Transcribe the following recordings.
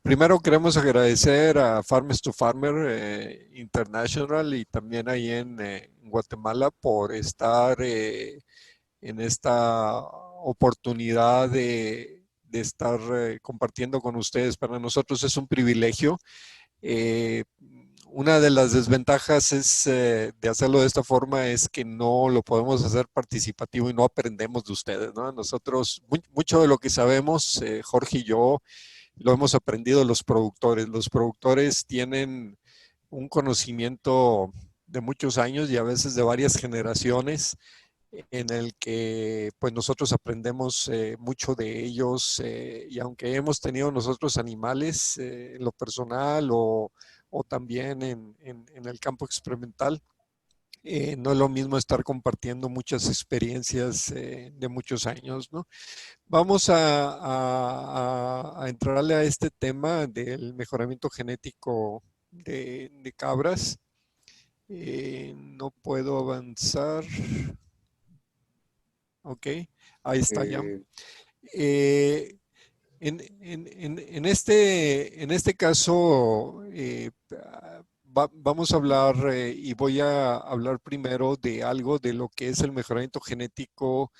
Primero queremos agradecer a Farmers to Farmer International y también ahí en Guatemala por estar en esta oportunidad de estar compartiendo con ustedes. Para nosotros es un privilegio. Eh, una de las desventajas de hacerlo de esta forma es que no lo podemos hacer participativo y no aprendemos de ustedes, ¿no? Nosotros, mucho de lo que sabemos, Jorge y yo, lo hemos aprendido los productores. Los productores tienen un conocimiento de muchos años y a veces de varias generaciones en el que pues nosotros aprendemos mucho de ellos y aunque hemos tenido nosotros animales en lo personal o también en el campo experimental, no es lo mismo estar compartiendo muchas experiencias de muchos años, ¿no? Vamos a entrarle a este tema del mejoramiento genético de cabras. No puedo avanzar. Ok, ahí está ya. Eh, Eh, en este caso, vamos a hablar y voy a hablar primero de algo de lo que es el mejoramiento genético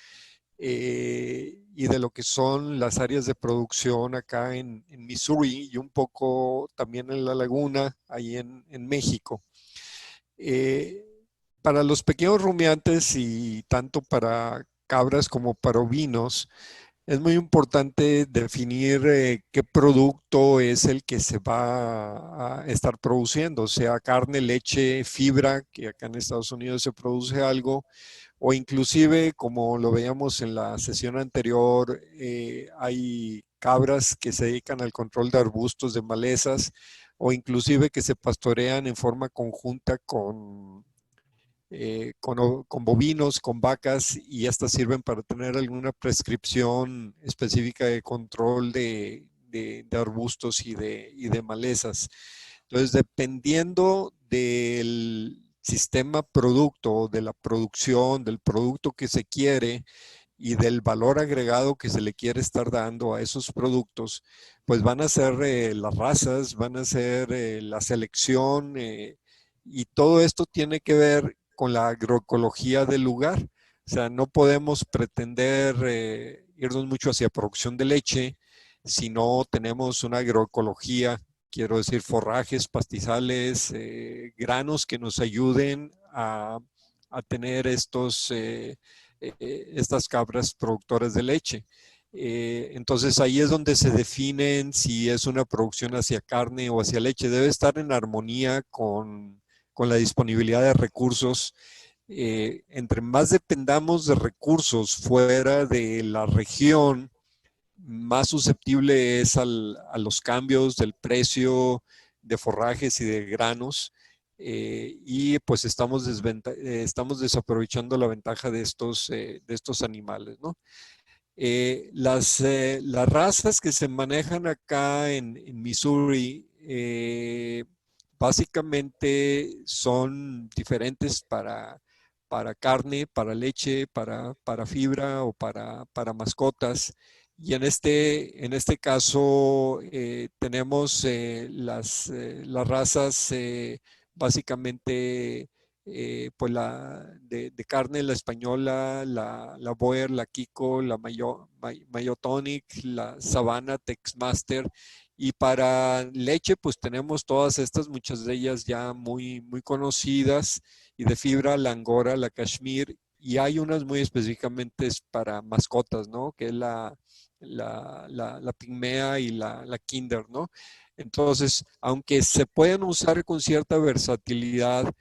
y de lo que son las áreas de producción acá en Missouri y un poco también en La Laguna, ahí en México. Eh, para los pequeños rumiantes y tanto para cabras como para ovinos, es muy importante definir qué producto es el que se va a estar produciendo, sea carne, leche, fibra, que acá en Estados Unidos se produce algo, o inclusive, como lo veíamos en la sesión anterior, hay cabras que se dedican al control de arbustos, de malezas, o inclusive que se pastorean en forma conjunta con bovinos, con vacas, y estas sirven para tener alguna prescripción específica de control de arbustos y de malezas. Entonces, dependiendo del sistema producto, de la producción, del producto que se quiere y del valor agregado que se le quiere estar dando a esos productos, pues van a ser las razas, van a ser la selección y todo esto tiene que ver con la agroecología del lugar. O sea, no podemos pretender irnos mucho hacia producción de leche si no tenemos una agroecología, quiero decir forrajes, pastizales, granos que nos ayuden a tener estas cabras productoras de leche. Entonces ahí es donde se definen si es una producción hacia carne o hacia leche. Debe estar en armonía con la disponibilidad de recursos. Entre más dependamos de recursos fuera de la región, más susceptible es a los cambios del precio de forrajes y de granos. Y pues estamos desaprovechando la ventaja de estos animales, ¿no? Las razas que se manejan acá en Missouri básicamente son diferentes para carne, para leche, para fibra o para mascotas. Y en este caso tenemos las razas básicamente pues de carne, la española, la Boer, la Kiko, la Mayotonic, la Savannah, Texmaster. Y para leche, pues tenemos todas estas, muchas de ellas ya muy conocidas. Y de fibra, la Angora, la Kashmir. Y hay unas muy específicamente para mascotas, ¿no? Que es la pigmea y la kinder, ¿no? Entonces, aunque se pueden usar con cierta versatilidad,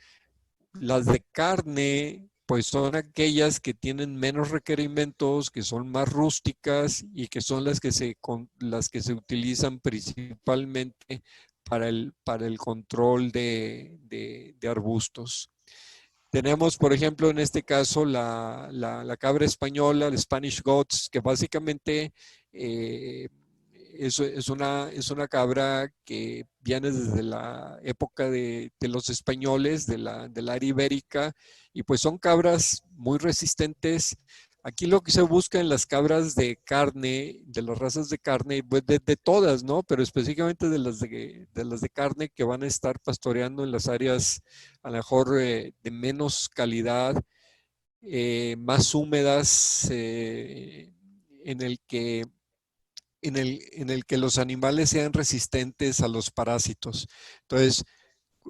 las de carne, pues son aquellas que tienen menos requerimientos, que son más rústicas y que son las que se utilizan principalmente para el control de arbustos. Tenemos, por ejemplo, en este caso la cabra española, el Spanish Goats, que básicamente eh, es una cabra que viene desde la época de los españoles, del área ibérica, y pues son cabras muy resistentes. Aquí lo que se busca en las cabras de carne, de las razas de carne, pues de todas, ¿no? Pero específicamente de las de carne que van a estar pastoreando en las áreas a lo mejor de menos calidad, más húmedas, en el que en el que los animales sean resistentes a los parásitos. Entonces,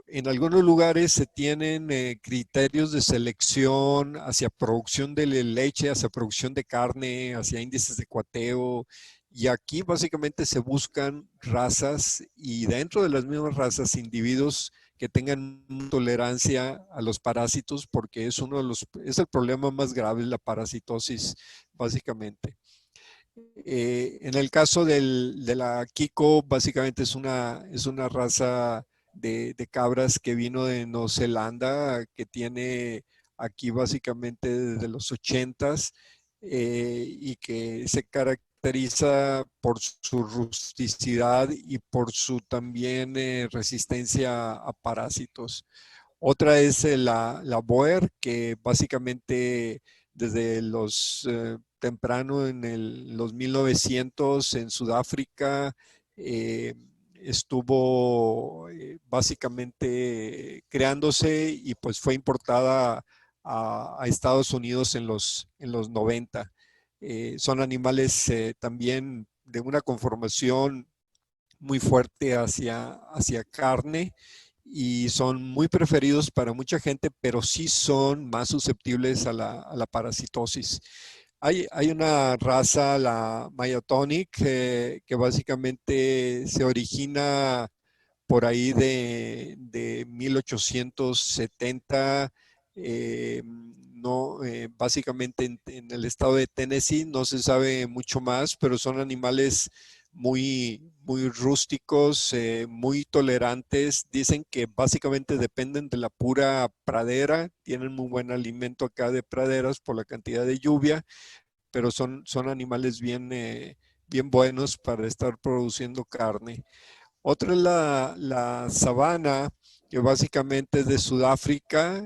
en algunos lugares se tienen criterios de selección hacia producción de leche, hacia producción de carne, hacia índices de cuateo. Y aquí básicamente se buscan razas y dentro de las mismas razas individuos que tengan tolerancia a los parásitos, porque es el problema más grave, la parasitosis, básicamente. En el caso de la Kiko, básicamente es una raza de cabras que vino de Nueva Zelanda, que tiene aquí básicamente desde los 80s, y que se caracteriza por su rusticidad y por su también resistencia a parásitos. Otra es la Boer, que básicamente desde temprano los 1900 en Sudáfrica estuvo básicamente creándose y pues fue importada a Estados Unidos en los 90. Son animales también de una conformación muy fuerte hacia carne y son muy preferidos para mucha gente, pero sí son más susceptibles a a la parasitosis. Hay una raza, la Myotonic, que básicamente se origina por ahí de 1870, no, básicamente en el estado de Tennessee, no se sabe mucho más, pero son animales muy rústicos, muy tolerantes. Dicen que básicamente dependen de la pura pradera, tienen muy buen alimento acá de praderas por la cantidad de lluvia, pero son animales bien buenos para estar produciendo carne. Otra es la sabana, que básicamente es de Sudáfrica.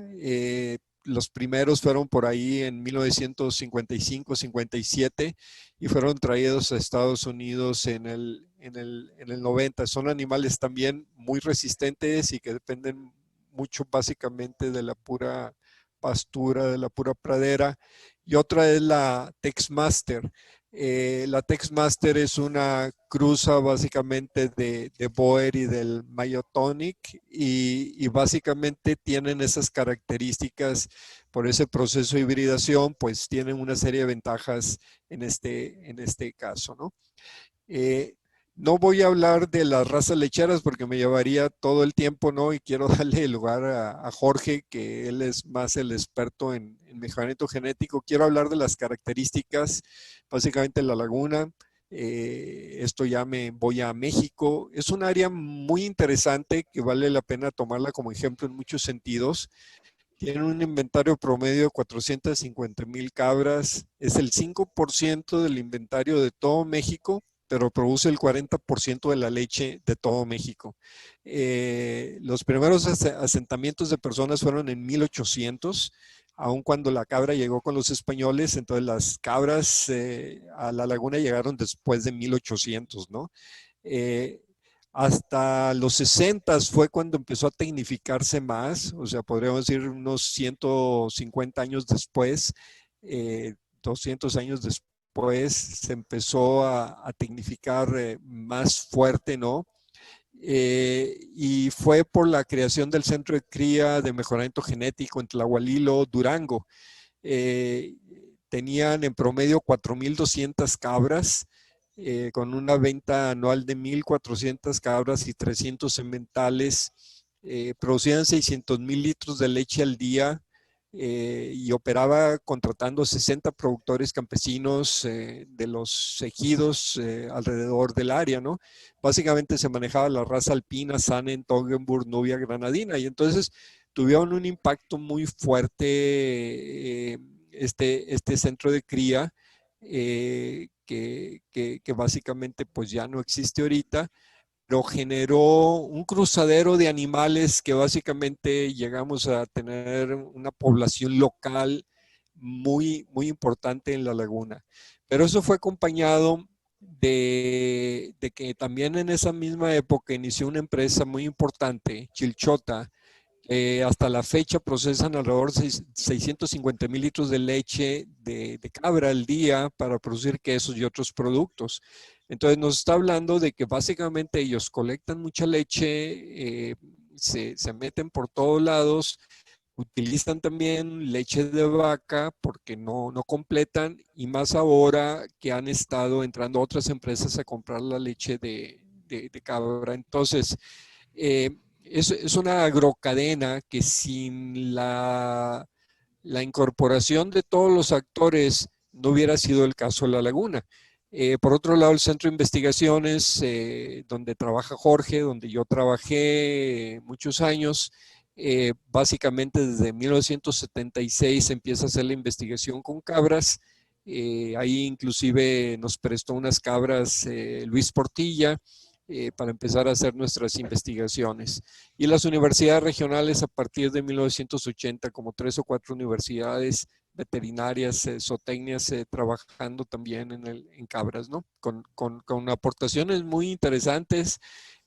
Los primeros fueron por ahí en 1955-57 y fueron traídos a Estados Unidos en el 90. Son animales también muy resistentes y que dependen mucho básicamente de la pura pastura, de la pura pradera. Y otra es la Texmaster. La Texmaster es una cruza básicamente de Boer y del Myotonic y básicamente tienen esas características por ese proceso de hibridación, pues tienen una serie de ventajas en este caso, ¿no? Eh, no voy a hablar de las razas lecheras porque me llevaría todo el tiempo, ¿no? Y quiero darle el lugar a Jorge, que él es más el experto en mejoramiento genético. Quiero hablar de las características, básicamente la laguna. Esto ya me voy a México. Es un área muy interesante que vale la pena tomarla como ejemplo en muchos sentidos. Tiene un inventario promedio de 450,000 cabras. Es el 5% del inventario de todo México, pero produce el 40% de la leche de todo México. Los primeros asentamientos de personas fueron en 1800, aun cuando la cabra llegó con los españoles, entonces las cabras a la laguna llegaron después de 1800, ¿no? Eh, Hasta los 60 fue cuando empezó a tecnificarse más, o sea, podríamos decir unos 150 años después, 200 años después, se empezó a tecnificar más fuerte, ¿no? Y fue por la creación del Centro de Cría de Mejoramiento Genético en Tlahualilo, Durango. Eh, Tenían en promedio 4,200 cabras, con una venta anual de 1,400 cabras y 300 sementales. Producían 600,000 litros de leche al día, y operaba contratando 60 productores campesinos de los ejidos alrededor del área, ¿no? Básicamente se manejaba la raza alpina, Sanen, Toggenburg, Nubia, Granadina, y entonces tuvieron un impacto muy fuerte este centro de cría, que básicamente pues ya no existe ahorita, pero generó un cruzadero de animales que básicamente llegamos a tener una población local muy importante en la laguna. Pero eso fue acompañado de que también en esa misma época inició una empresa muy importante, Chilchota, hasta la fecha procesan alrededor de 650,000 litros de leche de cabra al día para producir quesos y otros productos. Entonces nos está hablando de que básicamente ellos colectan mucha leche, se meten por todos lados, utilizan también leche de vaca porque no completan, y más ahora que han estado entrando otras empresas a comprar la leche de cabra. Entonces, es una agrocadena que sin la incorporación de todos los actores no hubiera sido el caso de La Laguna. Por otro lado, el Centro de Investigaciones, donde trabaja Jorge, donde yo trabajé muchos años, básicamente desde 1976 empieza a hacer la investigación con cabras. Ahí inclusive nos prestó unas cabras Luis Portilla, para empezar a hacer nuestras investigaciones. Y las universidades regionales a partir de 1980, como 3 o 4 universidades veterinarias, zootecnias, trabajando también en cabras, ¿no? Con aportaciones muy interesantes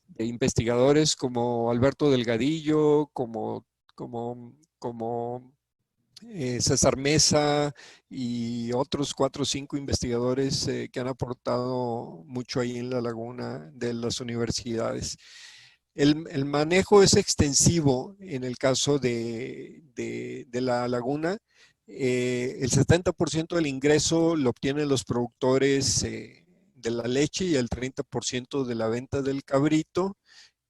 de investigadores como Alberto Delgadillo, como César Mesa y otros 4 o 5 investigadores que han aportado mucho ahí en la laguna de las universidades. El manejo es extensivo en el caso de la laguna. El 70% del ingreso lo obtienen los productores de la leche y el 30% de la venta del cabrito,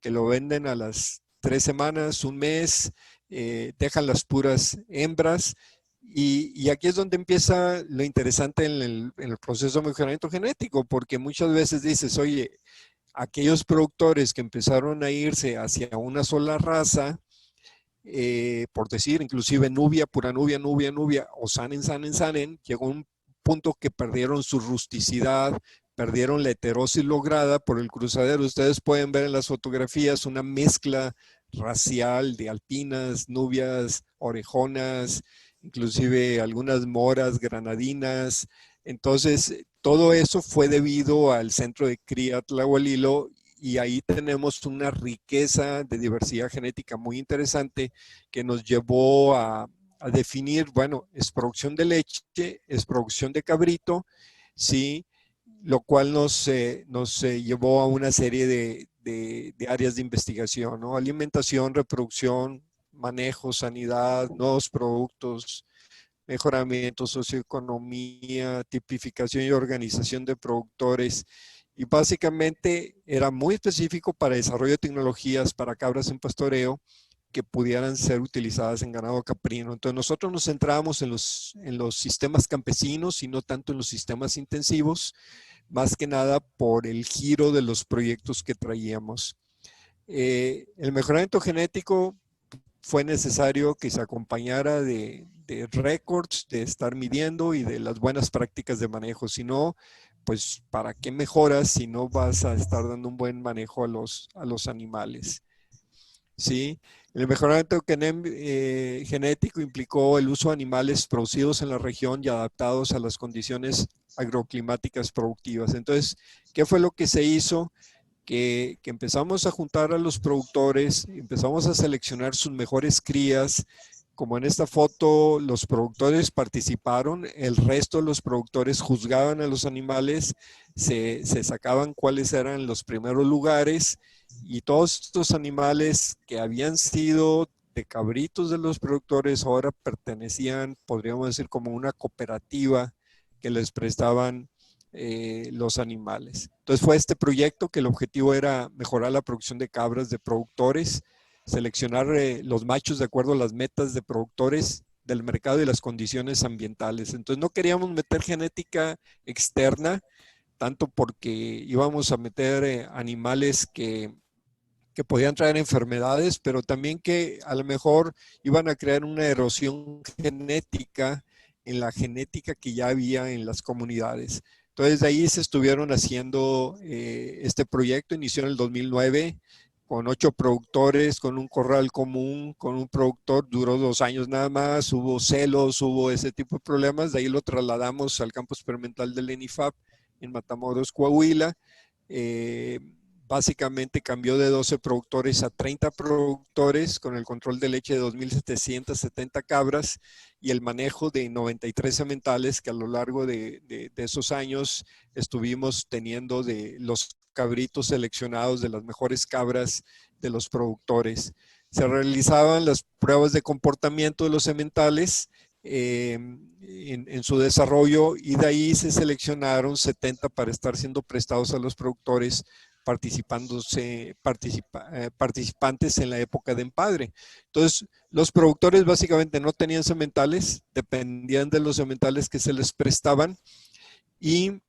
que lo venden a las 3 semanas, un mes, dejan las puras hembras. Y aquí es donde empieza lo interesante en el proceso de mejoramiento genético, porque muchas veces dices, oye, aquellos productores que empezaron a irse hacia una sola raza, por decir, inclusive Nubia, pura Nubia, Nubia, Nubia, o Sanen, Sanen, Sanen, llegó un punto que perdieron su rusticidad, perdieron la heterosis lograda por el cruzadero. Ustedes pueden ver en las fotografías una mezcla racial de alpinas, nubias, orejonas, inclusive algunas moras, granadinas. Entonces, todo eso fue debido al centro de cría Tlahualilo, y ahí tenemos una riqueza de diversidad genética muy interesante que nos llevó a definir, bueno, es producción de leche, es producción de cabrito, ¿sí? Lo cual nos llevó a una serie de áreas de investigación, ¿no? Alimentación, reproducción, manejo, sanidad, nuevos productos, mejoramiento, socioeconomía, tipificación y organización de productores. Y básicamente era muy específico para desarrollo de tecnologías para cabras en pastoreo que pudieran ser utilizadas en ganado caprino. Entonces nosotros nos centrábamos en los sistemas campesinos y no tanto en los sistemas intensivos, más que nada por el giro de los proyectos que traíamos. El mejoramiento genético fue necesario que se acompañara de récords, de estar midiendo y de las buenas prácticas de manejo. Si no, pues ¿para qué mejoras si no vas a estar dando un buen manejo a los animales? ¿Sí? El mejoramiento genético implicó el uso de animales producidos en la región y adaptados a las condiciones agroclimáticas productivas. Entonces, ¿qué fue lo que se hizo? Que empezamos a juntar a los productores, empezamos a seleccionar sus mejores crías. Como en esta foto, los productores participaron, el resto de los productores juzgaban a los animales, se sacaban cuáles eran los primeros lugares, y todos estos animales que habían sido de cabritos de los productores ahora pertenecían, podríamos decir, como una cooperativa que les prestaban los animales. Entonces fue este proyecto que el objetivo era mejorar la producción de cabras de productores, seleccionar los machos de acuerdo a las metas de productores del mercado y las condiciones ambientales. Entonces no queríamos meter genética externa, tanto porque íbamos a meter animales que podían traer enfermedades, pero también que a lo mejor iban a crear una erosión genética en la genética que ya había en las comunidades. Entonces de ahí se estuvieron haciendo este proyecto, inició en el 2009, con 8 productores, con un corral común, con un productor, duró 2 años nada más, hubo celos, hubo ese tipo de problemas, de ahí lo trasladamos al campo experimental del ENIFAP en Matamoros, Coahuila. Eh, Básicamente cambió de 12 productores a 30 productores con el control de leche de 2.770 cabras y el manejo de 93 sementales que a lo largo de esos años estuvimos teniendo de los cabritos seleccionados de las mejores cabras de los productores. Se realizaban las pruebas de comportamiento de los sementales en su desarrollo y de ahí se seleccionaron 70 para estar siendo prestados a los productores participantes en la época de empadre. Entonces, los productores básicamente no tenían sementales, dependían de los sementales que se les prestaban y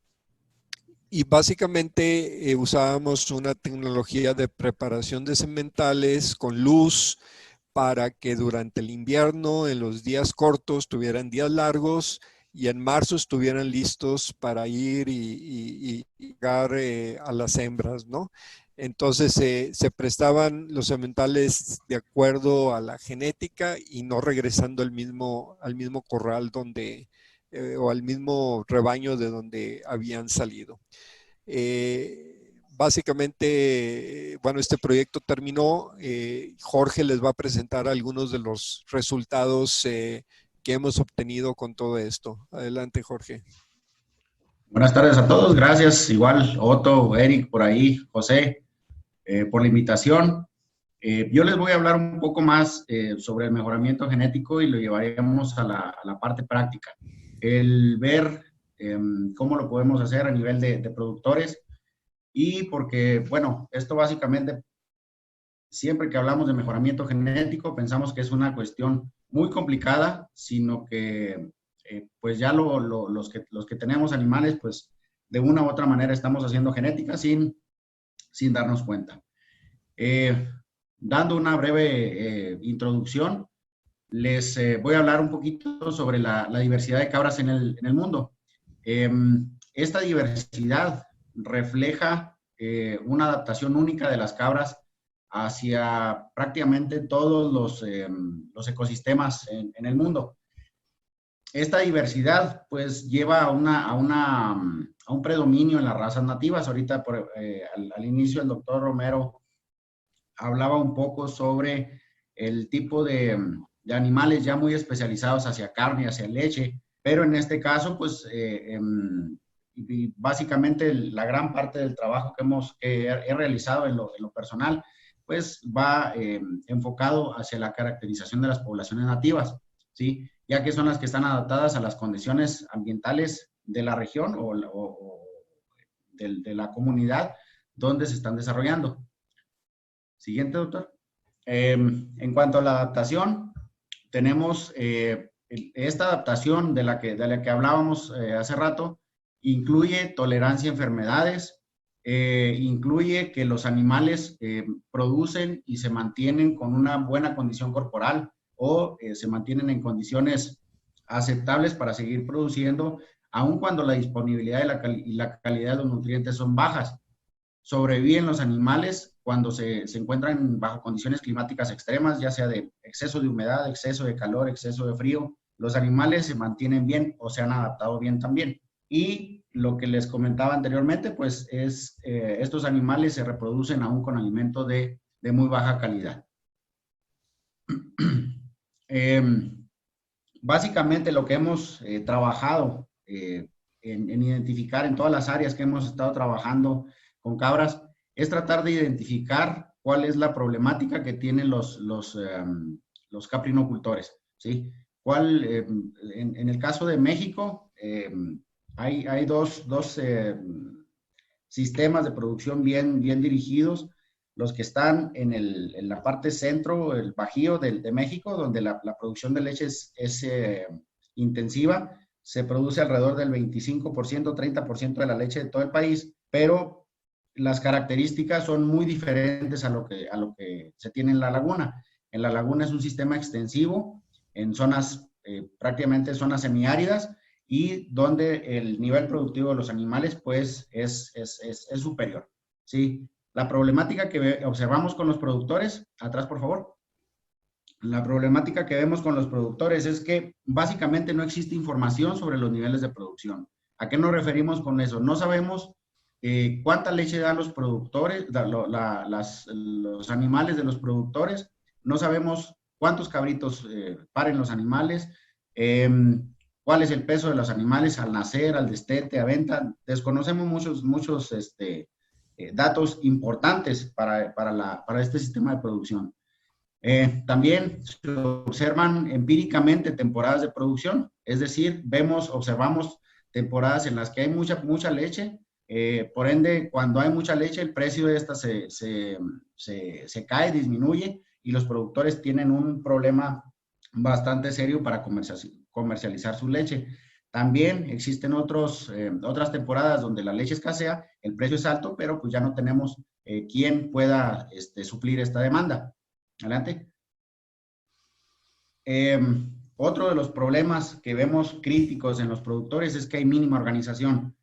básicamente usábamos una tecnología de preparación de sementales con luz para que durante el invierno, en los días cortos, tuvieran días largos y en marzo estuvieran listos para ir y llegar a las hembras, ¿no? Entonces se prestaban los sementales de acuerdo a la genética y no regresando al mismo corral donde, o al mismo rebaño de donde habían salido. Básicamente, bueno, este proyecto terminó. Jorge les va a presentar algunos de los resultados que hemos obtenido con todo esto. Adelante, Jorge. Buenas tardes a todos. Gracias. Igual, Otto, Eric, por ahí, José, por la invitación. Yo les voy a hablar un poco más sobre el mejoramiento genético y lo llevaremos a la parte práctica. El ver cómo lo podemos hacer a nivel de productores y porque, bueno, esto básicamente, siempre que hablamos de mejoramiento genético, pensamos que es una cuestión muy complicada, sino que pues ya los que tenemos animales, pues de una u otra manera estamos haciendo genética sin darnos cuenta. Dando una breve introducción, les voy a hablar un poquito sobre la diversidad de cabras en el mundo. Esta diversidad refleja una adaptación única de las cabras hacia prácticamente todos los ecosistemas en el mundo. Esta diversidad pues lleva a un predominio en las razas nativas. Ahorita al inicio el doctor Romero hablaba un poco sobre el tipo de animales ya muy especializados hacia carne, hacia leche, pero en este caso pues y básicamente la gran parte del trabajo que he realizado en lo personal pues va enfocado hacia la caracterización de las poblaciones nativas, ¿sí? Ya que son las que están adaptadas a las condiciones ambientales de la región o de la comunidad donde se están desarrollando. Siguiente, doctor. En cuanto a la adaptación, tenemos esta adaptación de la que hablábamos hace rato, incluye tolerancia a enfermedades, incluye que los animales producen y se mantienen con una buena condición corporal o se mantienen en condiciones aceptables para seguir produciendo, aun cuando la disponibilidad y la calidad de los nutrientes son bajas. Sobreviven los animales cuando se encuentran bajo condiciones climáticas extremas, ya sea de exceso de humedad, exceso de calor, exceso de frío. Los animales se mantienen bien o se han adaptado bien también. Y lo que les comentaba anteriormente, pues es estos animales se reproducen aún con alimentos de muy baja calidad. Básicamente lo que hemos trabajado en identificar en todas las áreas que hemos estado trabajando con cabras es tratar de identificar cuál es la problemática que tienen los caprinocultores, ¿sí? En el caso de México, hay dos sistemas de producción bien dirigidos, los que están en la parte centro, el Bajío de México, donde la producción de leche es intensiva, se produce alrededor del 25%, 30% de la leche de todo el país, pero las características son muy diferentes a lo que se tiene en la laguna. En la laguna es un sistema extensivo, en zonas, prácticamente zonas semiáridas, y donde el nivel productivo de los animales, pues, es superior, ¿sí? La problemática que observamos con los productores, atrás por favor, la problemática que vemos con los productores es que básicamente no existe información sobre los niveles de producción. ¿A qué nos referimos con eso? No sabemos cuánta leche dan los productores, los animales de los productores, no sabemos cuántos cabritos paren los animales, cuál es el peso de los animales al nacer, al destete, a venta. Desconocemos muchos datos importantes para este sistema de producción. También se observan empíricamente temporadas de producción, es decir, observamos temporadas en las que hay mucha leche, por ende, cuando hay mucha leche, el precio de esta se cae, disminuye, y los productores tienen un problema bastante serio para comercializar su leche. También existen otras temporadas donde la leche escasea, el precio es alto, pero pues ya no tenemos quien pueda suplir esta demanda. Adelante. Otro de los problemas que vemos críticos en los productores es que hay mínima organización.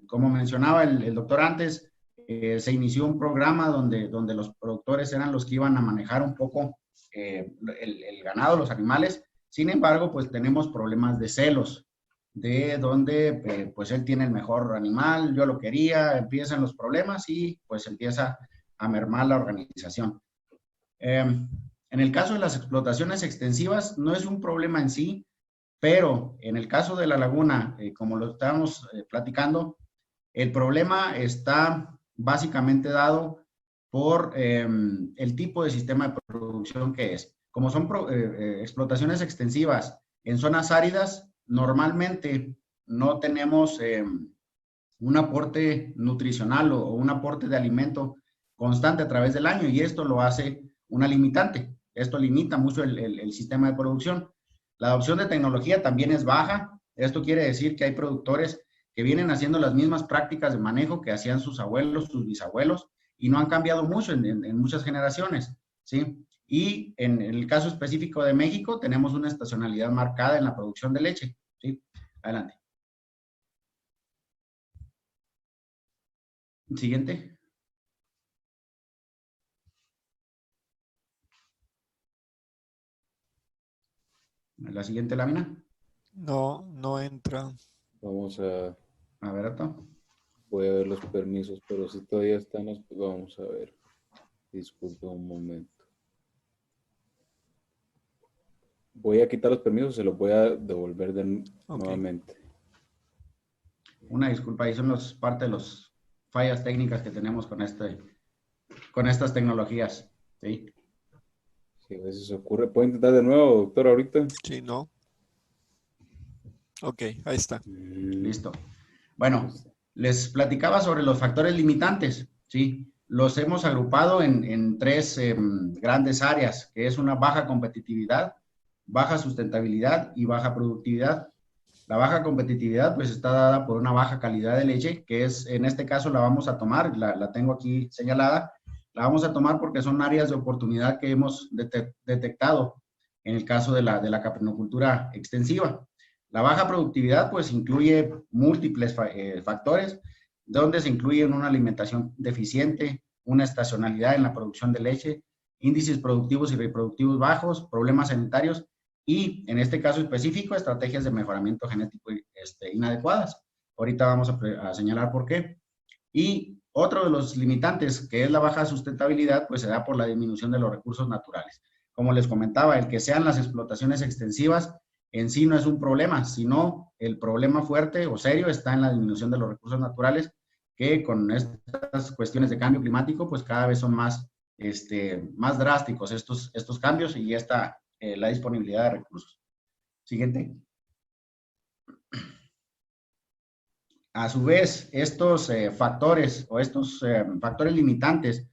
Como mencionaba el doctor antes, se inició un programa donde los productores eran los que iban a manejar un poco el ganado, los animales. Sin embargo, pues tenemos problemas de celos, de donde pues él tiene el mejor animal, yo lo quería, empiezan los problemas y pues empieza a mermar la organización. En el caso de las explotaciones extensivas, no es un problema en sí, pero en el caso de la laguna, como lo estábamos platicando, el problema está básicamente dado por el tipo de sistema de producción que es. Como son explotaciones extensivas en zonas áridas, normalmente no tenemos un aporte nutricional o un aporte de alimento constante a través del año, y esto lo hace una limitante. Esto limita mucho el sistema de producción. La adopción de tecnología también es baja. Esto quiere decir que hay productores que vienen haciendo las mismas prácticas de manejo que hacían sus abuelos, sus bisabuelos, y no han cambiado mucho en muchas generaciones, ¿sí? Y en el caso específico de México, tenemos una estacionalidad marcada en la producción de leche, ¿sí? Adelante. Siguiente. La siguiente lámina. No, no entra. Vamos a... A ver, Otto. Voy a ver los permisos, pero si todavía están los... Vamos a ver. Disculpe un momento. Voy a quitar los permisos, se los voy a devolver nuevamente. Una disculpa, ahí son parte de las fallas técnicas que tenemos con estas tecnologías, ¿sí? Si a veces ocurre. ¿Puedo intentar de nuevo, doctor, ahorita? Sí, no. Ok, ahí está. Listo. Bueno, les platicaba sobre los factores limitantes, ¿sí? Los hemos agrupado en tres grandes áreas, que es una baja competitividad, baja sustentabilidad y baja productividad. La baja competitividad pues está dada por una baja calidad de leche, que es, en este caso la vamos a tomar, la tengo aquí señalada, la vamos a tomar porque son áreas de oportunidad que hemos detectado en el caso de la caprinocultura extensiva. La baja productividad pues incluye múltiples factores, donde se incluye una alimentación deficiente, una estacionalidad en la producción de leche, índices productivos y reproductivos bajos, problemas sanitarios y, en este caso específico, estrategias de mejoramiento genético inadecuadas. Ahorita vamos a señalar por qué. Y otro de los limitantes, que es la baja sustentabilidad, pues se da por la disminución de los recursos naturales. Como les comentaba, el que sean las explotaciones extensivas en sí no es un problema, sino el problema fuerte o serio está en la disminución de los recursos naturales, que con estas cuestiones de cambio climático, pues cada vez son más drásticos estos cambios y la disponibilidad de recursos. Siguiente. A su vez, estos factores limitantes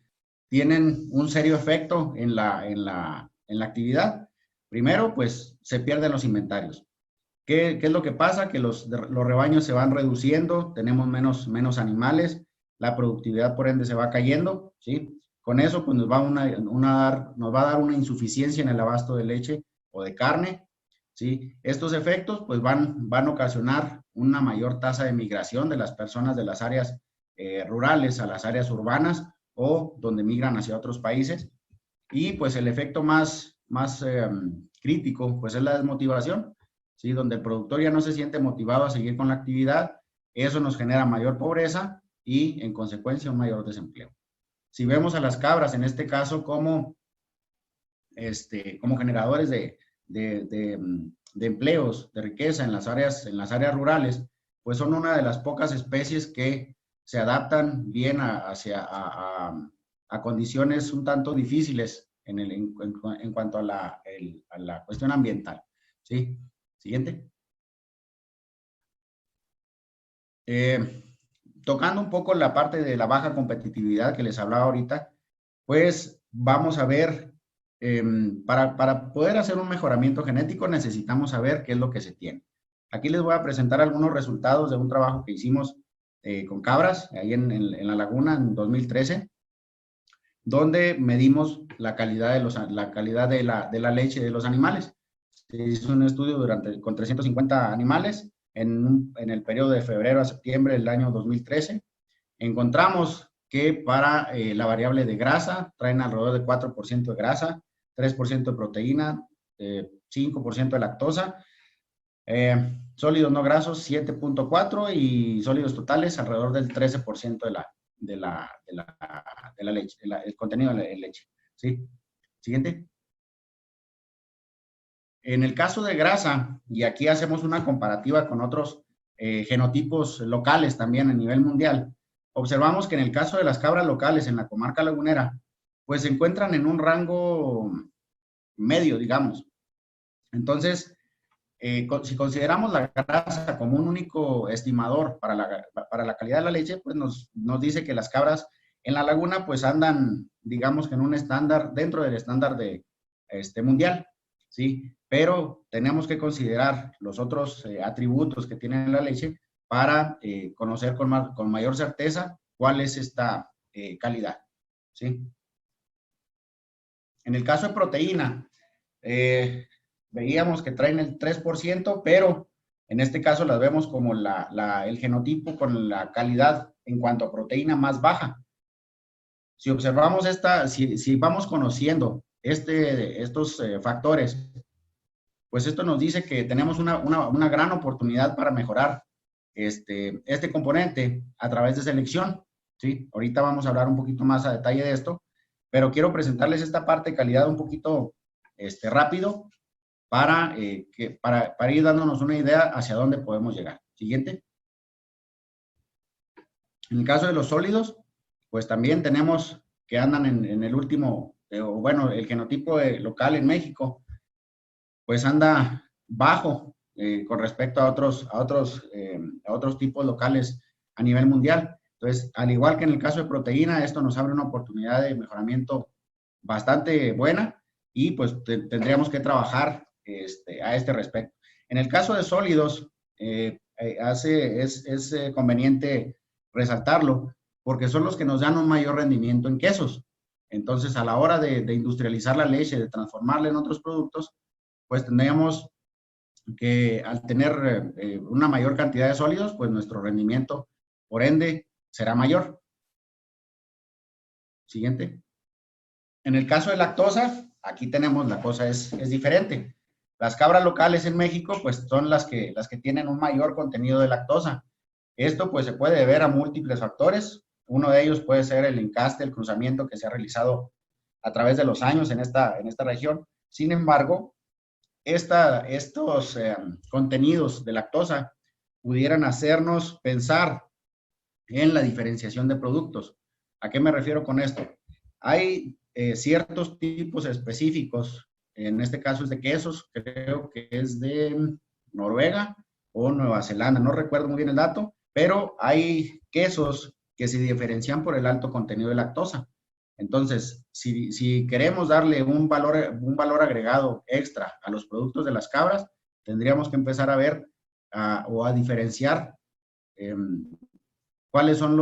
tienen un serio efecto en la actividad. Primero, pues se pierden los inventarios. ¿Qué es lo que pasa? Que los rebaños se van reduciendo, tenemos menos animales, la productividad por ende se va cayendo, ¿sí? Con eso pues nos va a dar una insuficiencia en el abasto de leche o de carne, ¿sí? Estos efectos pues van a ocasionar una mayor tasa de migración de las personas de las áreas rurales a las áreas urbanas o donde migran hacia otros países. Y pues el efecto más crítico pues es la desmotivación, ¿sí? Donde el productor ya no se siente motivado a seguir con la actividad, eso nos genera mayor pobreza y en consecuencia un mayor desempleo. Si vemos a las cabras en este caso como generadores de empleos, de riqueza en las áreas rurales, pues son una de las pocas especies que se adaptan bien a condiciones un tanto difíciles en cuanto a la cuestión ambiental. ¿Sí? Siguiente. Tocando un poco la parte de la baja competitividad que les hablaba ahorita, pues vamos a ver, para poder hacer un mejoramiento genético necesitamos saber qué es lo que se tiene. Aquí les voy a presentar algunos resultados de un trabajo que hicimos con cabras, ahí en la laguna en 2013, donde medimos la calidad de la leche de los animales. Se hizo un estudio con 350 animales en el periodo de febrero a septiembre del año 2013. Encontramos que para la variable de grasa traen alrededor de 4% de grasa, 3% de proteína, 5% de lactosa, sólidos no grasos 7.4 y sólidos totales alrededor del 13% de la leche, el contenido de la leche. ¿Sí? Siguiente. En el caso de grasa, y aquí hacemos una comparativa con otros genotipos locales también a nivel mundial, observamos que en el caso de las cabras locales en la comarca lagunera, pues se encuentran en un rango medio, digamos. Entonces, si consideramos la grasa como un único estimador para la calidad de la leche, pues nos dice que las cabras en la laguna pues andan, digamos que en un estándar, dentro del estándar mundial, ¿sí? Pero tenemos que considerar los otros atributos que tiene la leche para conocer con mayor certeza cuál es esta calidad, ¿sí? En el caso de proteína, veíamos que traen el 3%, pero en este caso las vemos como el genotipo con la calidad en cuanto a proteína más baja. Si observamos si vamos conociendo estos factores, pues esto nos dice que tenemos una gran oportunidad para mejorar este componente a través de selección, ¿sí? Ahorita vamos a hablar un poquito más a detalle de esto, pero quiero presentarles esta parte de calidad un poquito rápido para ir dándonos una idea hacia dónde podemos llegar. Siguiente. En el caso de los sólidos, pues también tenemos que andan en el último, el genotipo local en México, pues anda bajo con respecto a otros tipos locales a nivel mundial. Entonces, al igual que en el caso de proteína, esto nos abre una oportunidad de mejoramiento bastante buena y pues tendríamos que trabajar a este respecto. En el caso de sólidos, es conveniente resaltarlo porque son los que nos dan un mayor rendimiento en quesos. Entonces, a la hora de industrializar la leche, de transformarla en otros productos, pues tendríamos que al tener una mayor cantidad de sólidos, pues nuestro rendimiento, por ende, será mayor. Siguiente. En el caso de lactosa, aquí tenemos la cosa es diferente. Las cabras locales en México, pues son las que tienen un mayor contenido de lactosa. Esto pues se puede deber a múltiples factores. Uno de ellos puede ser el encaste, el cruzamiento que se ha realizado a través de los años en esta región. Sin embargo, estos contenidos de lactosa pudieran hacernos pensar en la diferenciación de productos. ¿A qué me refiero con esto? Hay ciertos tipos específicos, en este caso es de quesos, creo que es de Noruega o Nueva Zelanda, no recuerdo muy bien el dato, pero hay quesos que se diferencian por el alto contenido de lactosa. Entonces, si queremos darle un valor agregado extra a los productos de las cabras, tendríamos que empezar a ver o a diferenciar cuáles son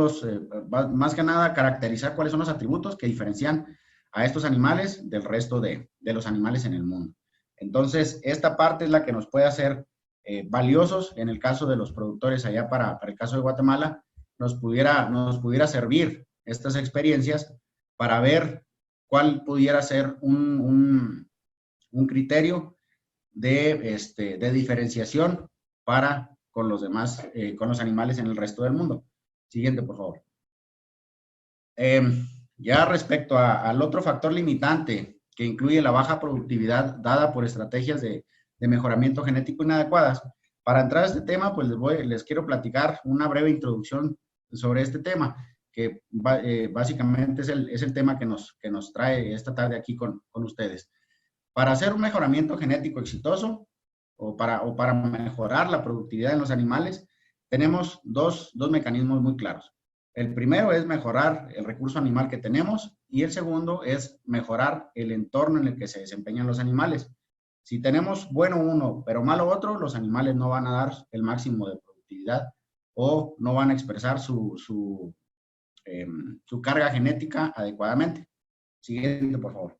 más que nada caracterizar cuáles son los atributos que diferencian a estos animales del resto de los animales en el mundo. Entonces, esta parte es la que nos puede hacer valiosos en el caso de los productores allá para el caso de Guatemala, nos pudiera servir estas experiencias para ver cuál pudiera ser un criterio de diferenciación para con los demás, con los animales en el resto del mundo. Siguiente, por favor. Ya respecto al otro factor limitante que incluye la baja productividad dada por estrategias de mejoramiento genético inadecuadas, para entrar a este tema, pues les quiero platicar una breve introducción sobre este tema, que básicamente es el tema que nos trae esta tarde aquí con ustedes. Para hacer un mejoramiento genético exitoso o para mejorar la productividad en los animales, tenemos dos mecanismos muy claros. El primero es mejorar el recurso animal que tenemos y el segundo es mejorar el entorno en el que se desempeñan los animales. Si tenemos bueno uno, pero malo otro, los animales no van a dar el máximo de productividad o no van a expresar su carga genética adecuadamente. Siguiente, por favor.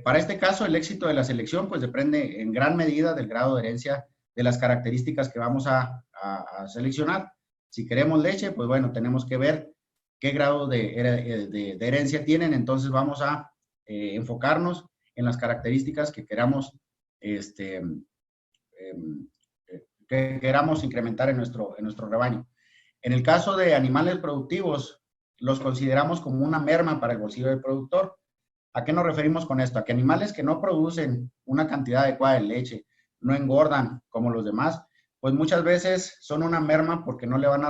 Para este caso, el éxito de la selección pues depende en gran medida del grado de herencia de las características que vamos a seleccionar. Si queremos leche, pues bueno, tenemos que ver qué grado de herencia tienen, entonces vamos a enfocarnos en las características que queramos, incrementar en nuestro rebaño. En el caso de animales productivos, los consideramos como una merma para el bolsillo del productor. ¿A qué nos referimos con esto? A que animales que no producen una cantidad adecuada de leche, no engordan como los demás, pues muchas veces son una merma porque no le van a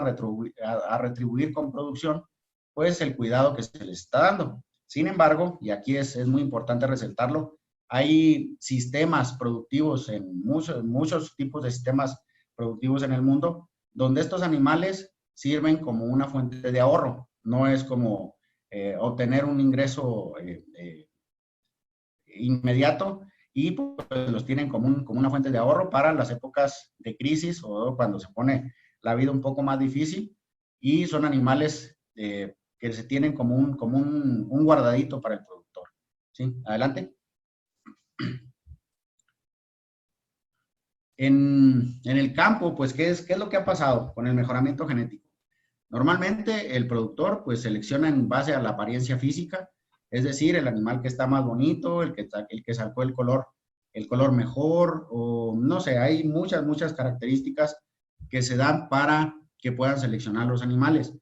retribuir con producción, pues el cuidado que se les está dando. Sin embargo, y aquí es muy importante resaltarlo, hay sistemas productivos muchos tipos de sistemas productivos en el mundo, donde estos animales sirven como una fuente de ahorro. No es como obtener un ingreso inmediato y pues los tienen como una fuente de ahorro para las épocas de crisis o cuando se pone la vida un poco más difícil, y son animales que se tienen como un guardadito para el productor. ¿Sí? Adelante. En el campo, pues, ¿qué es lo que ha pasado con el mejoramiento genético? Normalmente el productor pues selecciona en base a la apariencia física, es decir, el animal que está más bonito, el que sacó el color mejor, o no sé, hay muchas características que se dan para que puedan seleccionar los animales.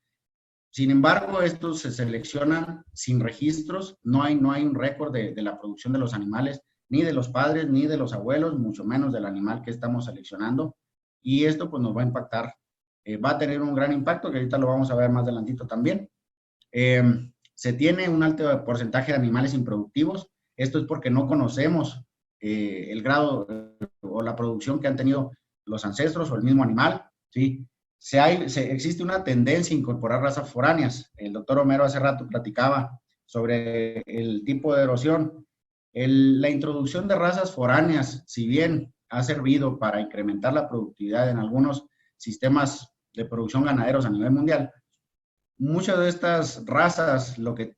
Sin embargo, estos se seleccionan sin registros, no hay un récord de la producción de los animales, ni de los padres, ni de los abuelos, mucho menos del animal que estamos seleccionando, y esto pues nos va a impactar. Va a tener un gran impacto, que ahorita lo vamos a ver más adelantito también. Se tiene un alto porcentaje de animales improductivos. Esto es porque no conocemos el grado o la producción que han tenido los ancestros o el mismo animal, ¿sí? Existe una tendencia a incorporar razas foráneas. El doctor Homero hace rato platicaba sobre el tipo de erosión. La introducción de razas foráneas, si bien ha servido para incrementar la productividad en algunos sistemas de producción ganaderos a nivel mundial, muchas de estas razas lo que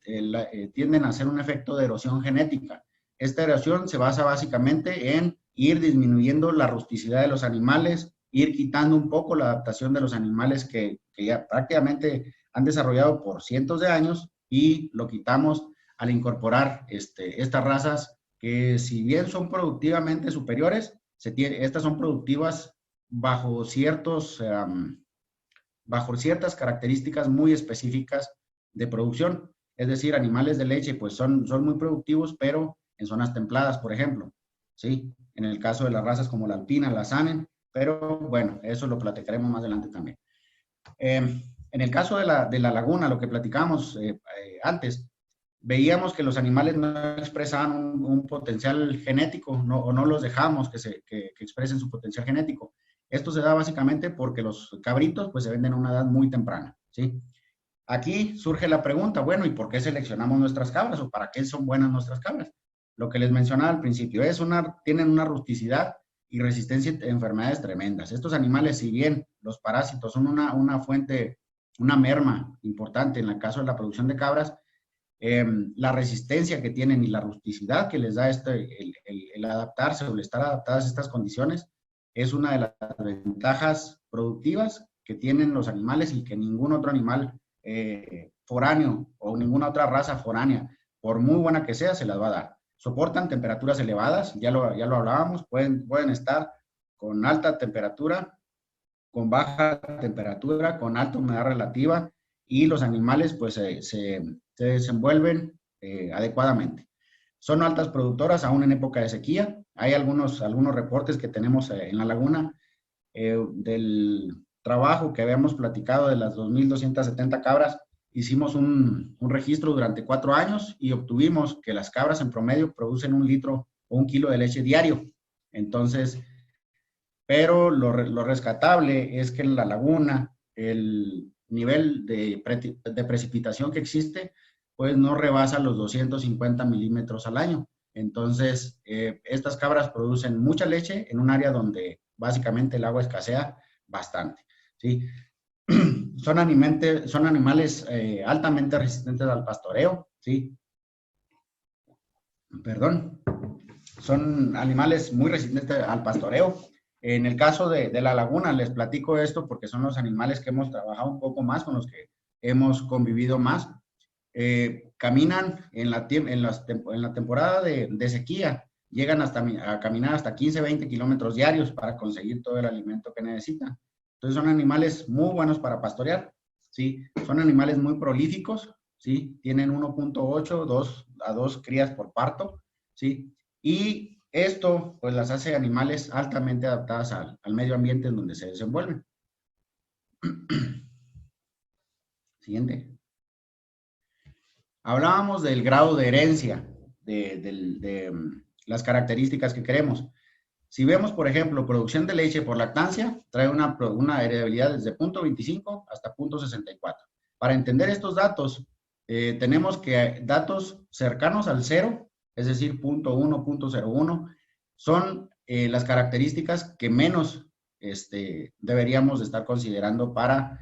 tienden a hacer un efecto de erosión genética. Esta erosión se basa básicamente en ir disminuyendo la rusticidad de los animales, ir quitando un poco la adaptación de los animales que ya prácticamente han desarrollado por cientos de años, y lo quitamos al incorporar estas razas que, si bien son productivamente superiores, estas son productivas bajo ciertas características muy específicas de producción. Es decir, animales de leche pues son muy productivos, pero en zonas templadas, por ejemplo, ¿sí? En el caso de las razas como la alpina, la sanen, pero bueno, eso lo platicaremos más adelante también. En el caso de la laguna, lo que platicamos antes, veíamos que los animales no expresaban un potencial genético, o no los dejamos que expresen su potencial genético. Esto se da básicamente porque los cabritos pues se venden a una edad muy temprana, ¿sí? Aquí surge la pregunta, bueno, ¿y por qué seleccionamos nuestras cabras o para qué son buenas nuestras cabras? Lo que les mencionaba al principio, tienen una rusticidad y resistencia a enfermedades tremendas. Estos animales, si bien los parásitos son una fuente, una merma importante en el caso de la producción de cabras, la resistencia que tienen y la rusticidad que les da el adaptarse o el estar adaptadas a estas condiciones es una de las ventajas productivas que tienen los animales y que ningún otro animal foráneo o ninguna otra raza foránea, por muy buena que sea, se las va a dar. Soportan temperaturas elevadas, ya lo hablábamos, pueden estar con alta temperatura, con baja temperatura, con alta humedad relativa, y los animales pues se desenvuelven adecuadamente. Son altas productoras aún en época de sequía. Hay algunos reportes que tenemos en la laguna del trabajo que habíamos platicado de las 2.270 cabras. Hicimos un registro durante 4 años y obtuvimos que las cabras en promedio producen 1 litro o 1 kilo de leche diario. Entonces, pero lo rescatable es que en la laguna el nivel de precipitación que existe pues no rebasa los 250 milímetros al año. Entonces, estas cabras producen mucha leche en un área donde básicamente el agua escasea bastante, ¿sí? Son animales altamente resistentes al pastoreo, ¿sí? Perdón. Son animales muy resistentes al pastoreo. En el caso de la laguna, les platico esto porque son los animales que hemos trabajado un poco más, con los que hemos convivido más. Caminan en la temporada de sequía, llegan a caminar hasta 15, 20 kilómetros diarios para conseguir todo el alimento que necesitan. Entonces son animales muy buenos para pastorear, ¿sí? Son animales muy prolíficos, ¿sí? Tienen 1.8 a 2 crías por parto, ¿sí? Y esto pues las hace animales altamente adaptadas al medio ambiente en donde se desenvuelven. Siguiente. Hablábamos del grado de herencia, de las características que queremos. Si vemos, por ejemplo, producción de leche por lactancia, trae una heredabilidad desde 0.25 hasta 0.64. Para entender estos datos, tenemos que datos cercanos al 0, es decir, 0.1, 0.01, son las características que menos deberíamos de estar considerando para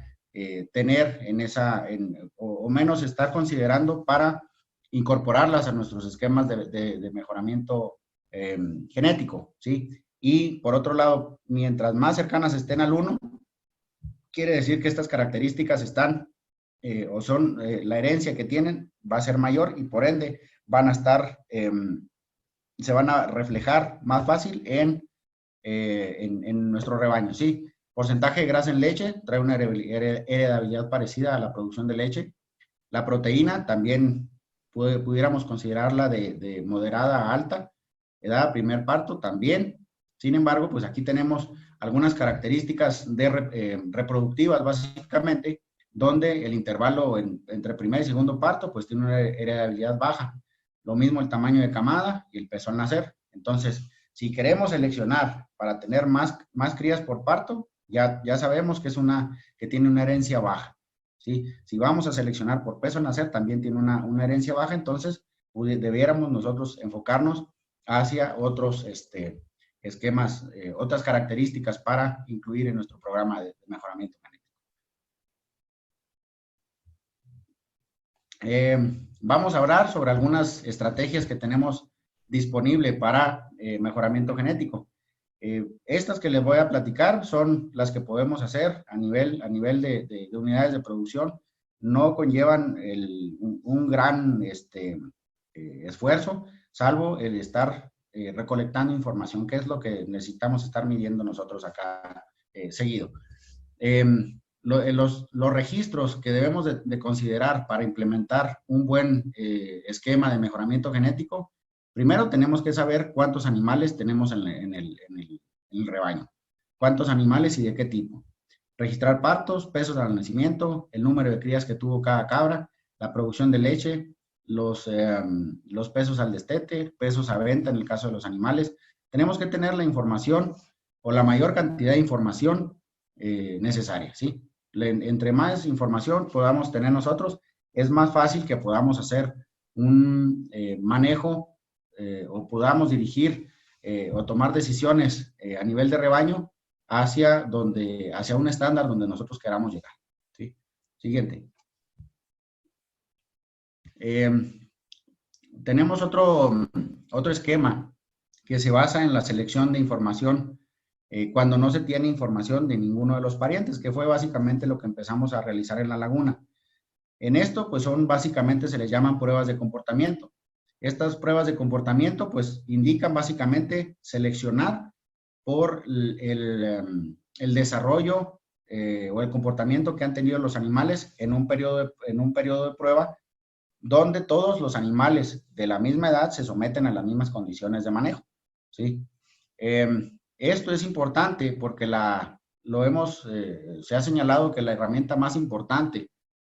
tener o menos estar considerando para incorporarlas a nuestros esquemas de mejoramiento genético, ¿sí? Y por otro lado, mientras más cercanas estén al 1, quiere decir que estas características están o son la herencia que tienen va a ser mayor y por ende van a estar, se van a reflejar más fácil en nuestro rebaño, ¿sí? Porcentaje de grasa en leche trae una heredabilidad parecida a la producción de leche. La proteína también pudiéramos considerarla de moderada a alta. Edad a primer parto también. Sin embargo, pues aquí tenemos algunas características reproductivas básicamente, donde el intervalo entre primer y segundo parto pues tiene una heredabilidad baja. Lo mismo el tamaño de camada y el peso al nacer. Entonces, si queremos seleccionar para tener más crías por parto, ya sabemos que tiene una herencia baja, ¿sí? Si vamos a seleccionar por peso al nacer, también tiene una herencia baja, entonces debiéramos nosotros enfocarnos hacia otros esquemas, otras características para incluir en nuestro programa de mejoramiento genético. Vamos a hablar sobre algunas estrategias que tenemos disponible para mejoramiento genético. Estas que les voy a platicar son las que podemos hacer a nivel de unidades de producción. No conllevan un gran esfuerzo, salvo el estar recolectando información, que es lo que necesitamos estar midiendo nosotros acá seguido. Los registros que debemos de considerar para implementar un buen esquema de mejoramiento genético. Primero tenemos que saber cuántos animales tenemos en el rebaño, cuántos animales y de qué tipo. Registrar partos, pesos al nacimiento, el número de crías que tuvo cada cabra, la producción de leche, los pesos al destete, pesos a venta en el caso de los animales. Tenemos que tener la información o la mayor cantidad de información necesaria, ¿sí? Entre más información podamos tener nosotros, es más fácil que podamos hacer un manejo o podamos dirigir o tomar decisiones a nivel de rebaño hacia un estándar donde nosotros queramos llegar, ¿sí? Siguiente. Tenemos otro esquema que se basa en la selección de información cuando no se tiene información de ninguno de los parientes, que fue básicamente lo que empezamos a realizar en la laguna. En esto, pues son básicamente, se les llaman pruebas de comportamiento. Estas pruebas de comportamiento, pues indican básicamente seleccionar por el desarrollo o el comportamiento que han tenido los animales en un periodo de prueba, donde todos los animales de la misma edad se someten a las mismas condiciones de manejo, ¿sí? Esto es importante porque se ha señalado que la herramienta más importante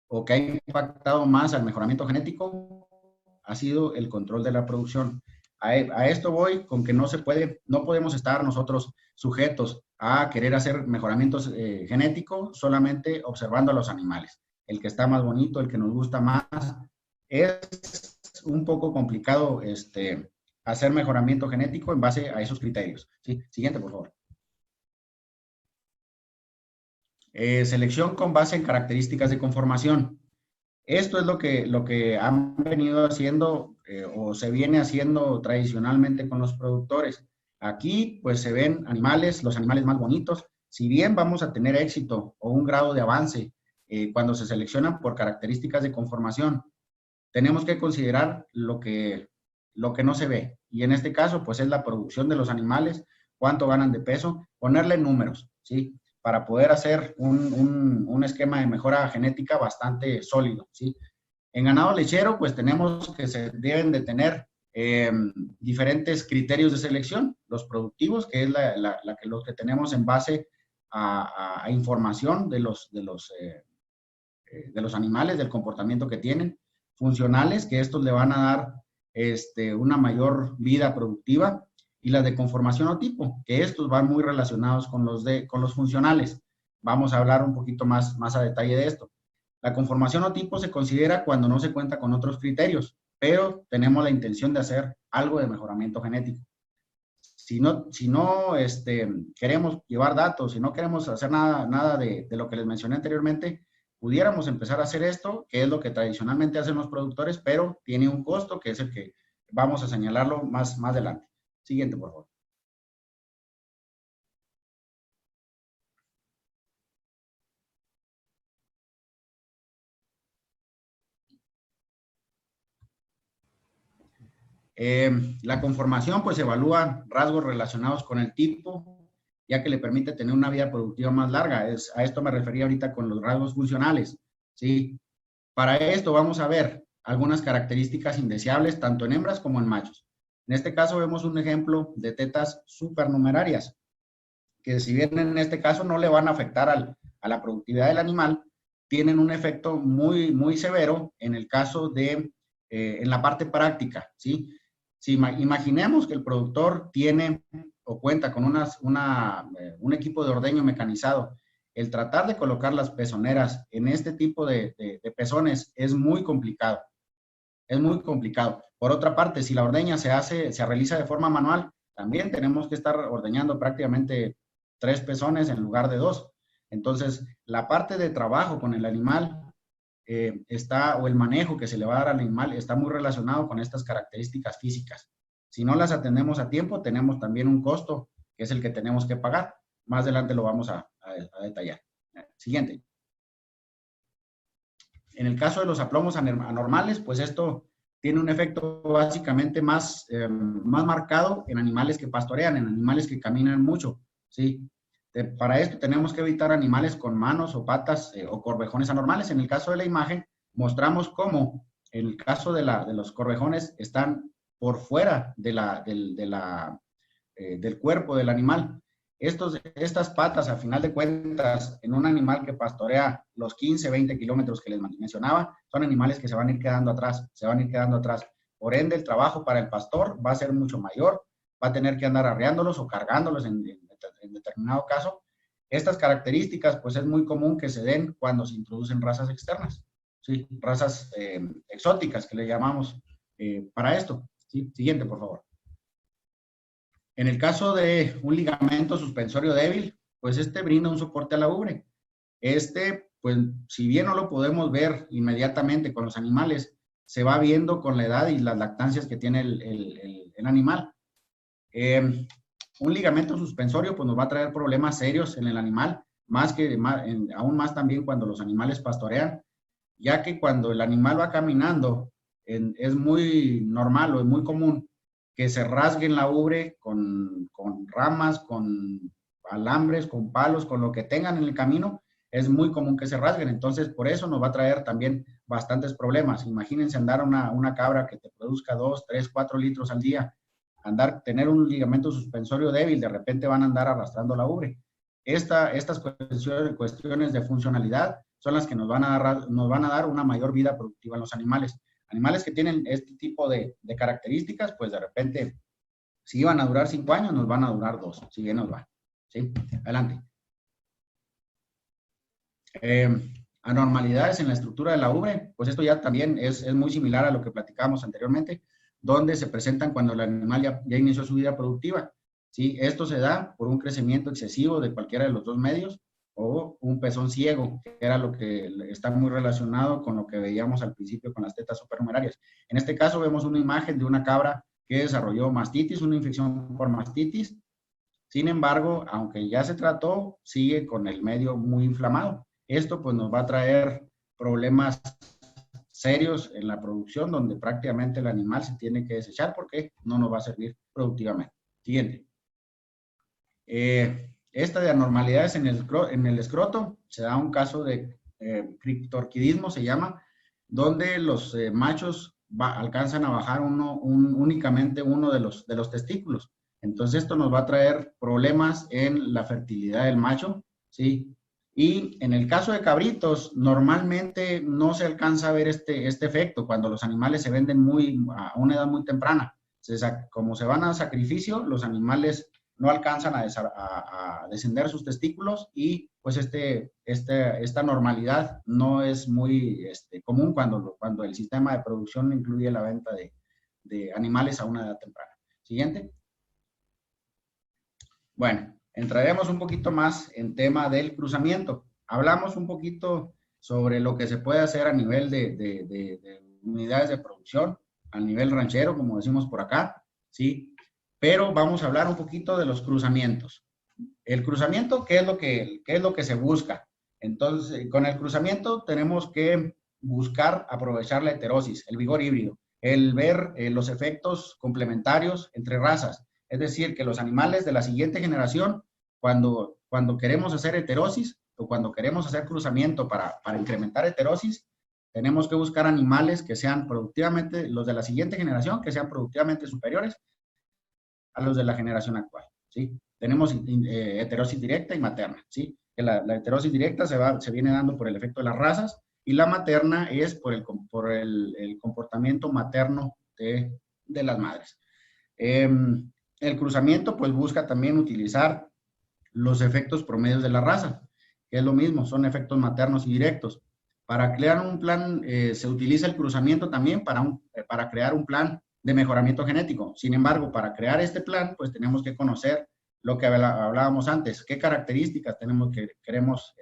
o que ha impactado más al mejoramiento genético ha sido el control de la producción. A esto voy con que no podemos estar nosotros sujetos a querer hacer mejoramientos genéticos solamente observando a los animales. El que está más bonito, el que nos gusta más. Es un poco complicado hacer mejoramiento genético en base a esos criterios. ¿Sí? Siguiente, por favor. Selección con base en características de conformación. Esto es lo que han venido haciendo o se viene haciendo tradicionalmente con los productores. Aquí, pues, se ven los animales más bonitos. Si bien vamos a tener éxito o un grado de avance cuando se seleccionan por características de conformación, tenemos que considerar lo que no se ve. Y en este caso, pues, es la producción de los animales, cuánto ganan de peso, ponerle números, ¿sí? Para poder hacer un esquema de mejora genética bastante sólido, ¿sí? En ganado lechero, pues tenemos que se deben de tener diferentes criterios de selección, los productivos, que es los que tenemos en base a información de los animales, del comportamiento que tienen, funcionales, que estos le van a dar una mayor vida productiva, y las de conformación o tipo, que estos van muy relacionados con los funcionales. Vamos a hablar un poquito más a detalle de esto. La conformación o tipo se considera cuando no se cuenta con otros criterios, pero tenemos la intención de hacer algo de mejoramiento genético. Si no queremos llevar datos, si no queremos hacer nada de lo que les mencioné anteriormente, pudiéramos empezar a hacer esto, que es lo que tradicionalmente hacen los productores, pero tiene un costo que es el que vamos a señalarlo más adelante. Siguiente, por favor. La conformación, pues, evalúa rasgos relacionados con el tipo, ya que le permite tener una vida productiva más larga. A esto me refería ahorita con los rasgos funcionales, ¿sí? Para esto vamos a ver algunas características indeseables, tanto en hembras como en machos. En este caso vemos un ejemplo de tetas supernumerarias, que si bien en este caso no le van a afectar a la productividad del animal, tienen un efecto muy severo en el caso de, en la parte práctica, ¿sí? Si imaginemos que el productor tiene o cuenta con un equipo de ordeño mecanizado, el tratar de colocar las pezoneras en este tipo de pezones es muy complicado. Es muy complicado. Por otra parte, si la ordeña se realiza de forma manual, también tenemos que estar ordeñando prácticamente 3 pezones en lugar de 2. Entonces, la parte de trabajo con el animal o el manejo que se le va a dar al animal está muy relacionado con estas características físicas. Si no las atendemos a tiempo, tenemos también un costo, que es el que tenemos que pagar. Más adelante lo vamos a detallar. Siguiente. En el caso de los aplomos anormales, pues esto tiene un efecto básicamente más marcado en animales que pastorean, en animales que caminan mucho, ¿sí? Para esto tenemos que evitar animales con manos o patas o corvejones anormales. En el caso de la imagen, mostramos cómo en el caso de los corvejones están por fuera del cuerpo del animal. Estas patas, a final de cuentas, en un animal que pastorea los 15, 20 kilómetros que les mencionaba, son animales que se van a ir quedando atrás, Por ende, el trabajo para el pastor va a ser mucho mayor, va a tener que andar arreándolos o cargándolos en determinado caso. Estas características, pues, es muy común que se den cuando se introducen razas externas, ¿sí? Razas exóticas, que le llamamos para esto, ¿sí? Siguiente, por favor. En el caso de un ligamento suspensorio débil, pues brinda un soporte a la ubre. Pues, si bien no lo podemos ver inmediatamente con los animales, se va viendo con la edad y las lactancias que tiene el animal. Un ligamento suspensorio pues nos va a traer problemas serios en el animal, aún más también cuando los animales pastorean, ya que cuando el animal va caminando, es muy normal o es muy común que se rasguen la ubre con ramas, con alambres, con palos, con lo que tengan en el camino, es muy común que se rasguen. Entonces, por eso nos va a traer también bastantes problemas. Imagínense andar una cabra que te produzca 2, 3, 4 litros al día, tener un ligamento suspensorio débil, de repente van a andar arrastrando la ubre. Estas cuestiones de funcionalidad son las que nos van a dar una mayor vida productiva en los animales. Animales que tienen este tipo de características, pues de repente, si iban a durar 5 años, nos van a durar 2, si bien nos va. ¿Sí? Adelante. Anormalidades en la estructura de la ubre, pues esto ya también es muy similar a lo que platicábamos anteriormente, donde se presentan cuando el animal ya inició su vida productiva. ¿Sí? Esto se da por un crecimiento excesivo de cualquiera de los dos medios o un pezón ciego, que era lo que está muy relacionado con lo que veíamos al principio con las tetas supernumerarias. En este caso vemos una imagen de una cabra que desarrolló mastitis, una infección por mastitis. Sin embargo, aunque ya se trató, sigue con el medio muy inflamado. Esto pues nos va a traer problemas serios en la producción, donde prácticamente el animal se tiene que desechar porque no nos va a servir productivamente. Siguiente. Esta de anormalidades en el escroto, se da un caso de criptorquidismo, se llama, donde los machos alcanzan a bajar únicamente uno de los testículos. Entonces esto nos va a traer problemas en la fertilidad del macho, ¿sí? Y en el caso de cabritos, normalmente no se alcanza a ver este efecto cuando los animales se venden a una edad muy temprana. Como se van a sacrificio, los animales no alcanzan a descender sus testículos y pues esta normalidad no es muy común cuando el sistema de producción incluye la venta de animales a una edad temprana. Siguiente. Bueno, entraremos un poquito más en tema del cruzamiento. Hablamos un poquito sobre lo que se puede hacer a nivel de unidades de producción, a nivel ranchero, como decimos por acá, ¿sí? Pero vamos a hablar un poquito de los cruzamientos. El cruzamiento, ¿qué es lo que se busca? Entonces, con el cruzamiento tenemos que buscar aprovechar la heterosis, el vigor híbrido, el ver los efectos complementarios entre razas. Es decir, que los animales de la siguiente generación, cuando queremos hacer heterosis o cuando queremos hacer cruzamiento para incrementar heterosis, tenemos que buscar animales que sean productivamente, los de la siguiente generación, que sean productivamente superiores a los de la generación actual, ¿sí? Tenemos heterosis directa y materna, ¿sí? Que la heterosis directa se viene dando por el efecto de las razas y la materna es por el comportamiento materno de las madres. El cruzamiento pues busca también utilizar los efectos promedios de la raza, que es lo mismo, son efectos maternos y directos. Para crear un plan se utiliza el cruzamiento también para crear un plan de mejoramiento genético. Sin embargo, para crear este plan, pues tenemos que conocer lo que hablábamos antes, qué características queremos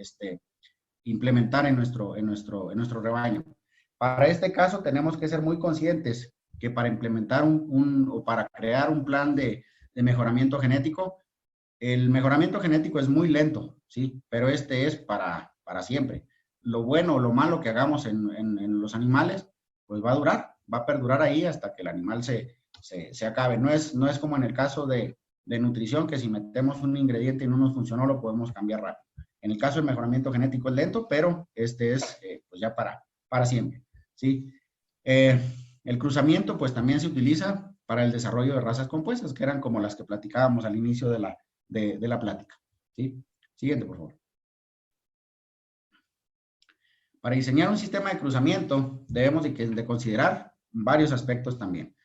implementar en nuestro rebaño. Para este caso tenemos que ser muy conscientes que para implementar o para crear un plan de mejoramiento genético, el mejoramiento genético es muy lento, ¿sí? Pero es para siempre. Lo bueno o lo malo que hagamos en los animales, pues va a perdurar ahí hasta que el animal se acabe. No es como en el caso de nutrición, que si metemos un ingrediente y no nos funcionó, lo podemos cambiar rápido. En el caso del mejoramiento genético es lento, pero es pues ya para siempre, ¿sí? El cruzamiento, pues también se utiliza para el desarrollo de razas compuestas, que eran como las que platicábamos al inicio de la plática, ¿sí? Siguiente, por favor. Para diseñar un sistema de cruzamiento, debemos de considerar varios aspectos también.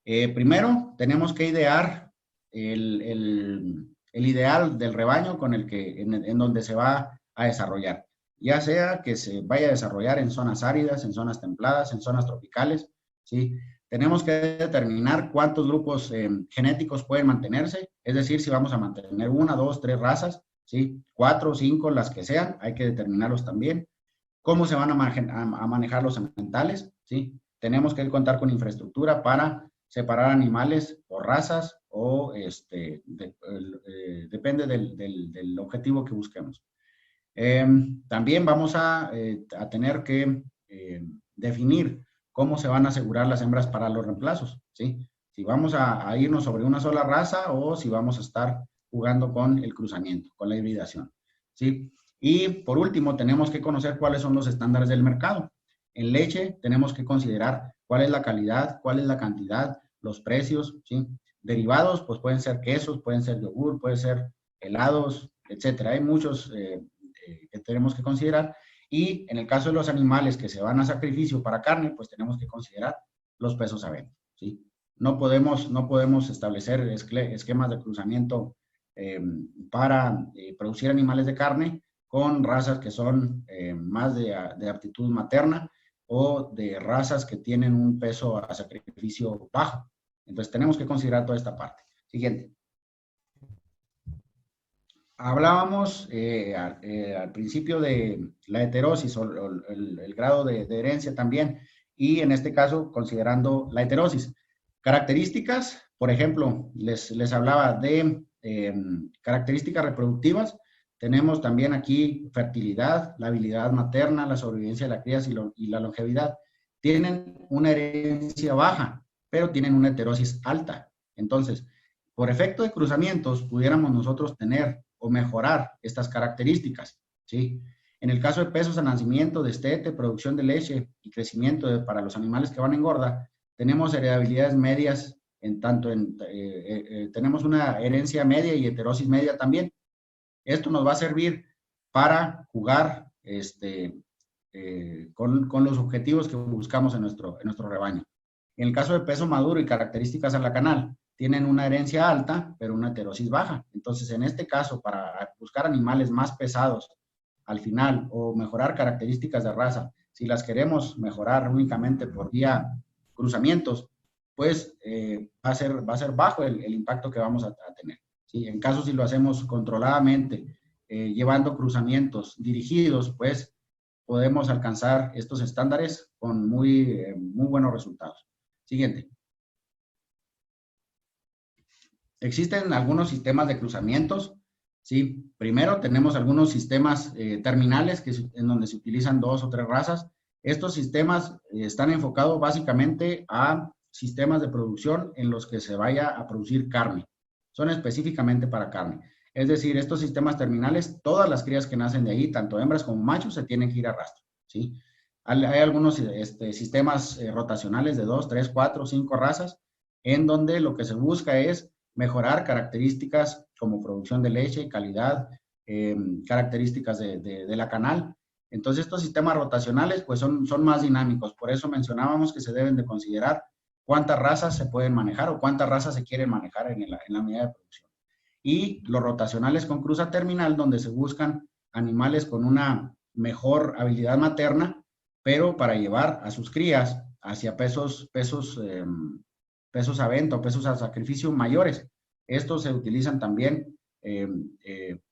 Primero, tenemos que idear el ideal del rebaño en donde se va a desarrollar, ya sea que se vaya a desarrollar en zonas áridas, en zonas templadas, en zonas tropicales, ¿sí? Tenemos que determinar cuántos grupos genéticos pueden mantenerse, es decir, si vamos a mantener 1, 2, 3 razas, ¿sí? 4 o 5, las que sean, hay que determinarlos también. ¿Cómo se van a manejar los sementales? ¿Sí? Tenemos que contar con infraestructura para separar animales por razas o depende del objetivo que busquemos. También vamos a tener que definir cómo se van a asegurar las hembras para los reemplazos, ¿sí? Si vamos a irnos sobre una sola raza o si vamos a estar jugando con el cruzamiento, con la hibridación, ¿sí? Y por último, tenemos que conocer cuáles son los estándares del mercado. En leche tenemos que considerar cuál es la calidad, cuál es la cantidad, los precios, ¿sí? Derivados, pues pueden ser quesos, pueden ser yogur, pueden ser helados, etcétera. Hay muchos que tenemos que considerar. Y en el caso de los animales que se van a sacrificio para carne, pues tenemos que considerar los pesos a venta, ¿sí? No podemos establecer esquemas de cruzamiento para producir animales de carne con razas que son más de aptitud materna o de razas que tienen un peso a sacrificio bajo. Entonces tenemos que considerar toda esta parte. Siguiente. Hablábamos al principio de la heterosis o el grado de herencia también, y en este caso considerando la heterosis. Características, por ejemplo, les hablaba de características reproductivas. Tenemos también aquí fertilidad, la habilidad materna, la sobrevivencia de la cría y la longevidad. Tienen una herencia baja, pero tienen una heterosis alta. Entonces, por efecto de cruzamientos, pudiéramos nosotros tener o mejorar estas características, ¿sí? En el caso de pesos a nacimiento, destete, producción de leche y crecimiento para los animales que van a engorda, tenemos heredabilidades medias, tenemos una herencia media y heterosis media también. Esto nos va a servir para jugar con los objetivos que buscamos en nuestro rebaño. En el caso de peso maduro y características a la canal, tienen una herencia alta, pero una heterosis baja. Entonces, en este caso, para buscar animales más pesados al final o mejorar características de raza, si las queremos mejorar únicamente por vía cruzamientos, pues va a ser bajo el impacto que vamos a tener, ¿sí? En caso si lo hacemos controladamente, llevando cruzamientos dirigidos, pues podemos alcanzar estos estándares con muy buenos resultados. Siguiente. Existen algunos sistemas de cruzamientos, ¿sí? Primero tenemos algunos sistemas terminales en donde se utilizan 2 o 3 razas. Estos sistemas están enfocados básicamente a sistemas de producción en los que se vaya a producir carne. Son específicamente para carne. Es decir, estos sistemas terminales, todas las crías que nacen de ahí, tanto hembras como machos, se tienen que ir a rastro, ¿sí? Hay algunos sistemas rotacionales de 2, 3, 4, 5 razas, en donde lo que se busca es mejorar características como producción de leche, calidad, características de la canal. Entonces, estos sistemas rotacionales pues son más dinámicos. Por eso mencionábamos que se deben de considerar cuántas razas se pueden manejar o cuántas razas se quieren manejar en la unidad de producción. Y los rotacionales con cruza terminal, donde se buscan animales con una mejor habilidad materna, pero para llevar a sus crías hacia pesos a venta o pesos a sacrificio mayores. Estos se utilizan también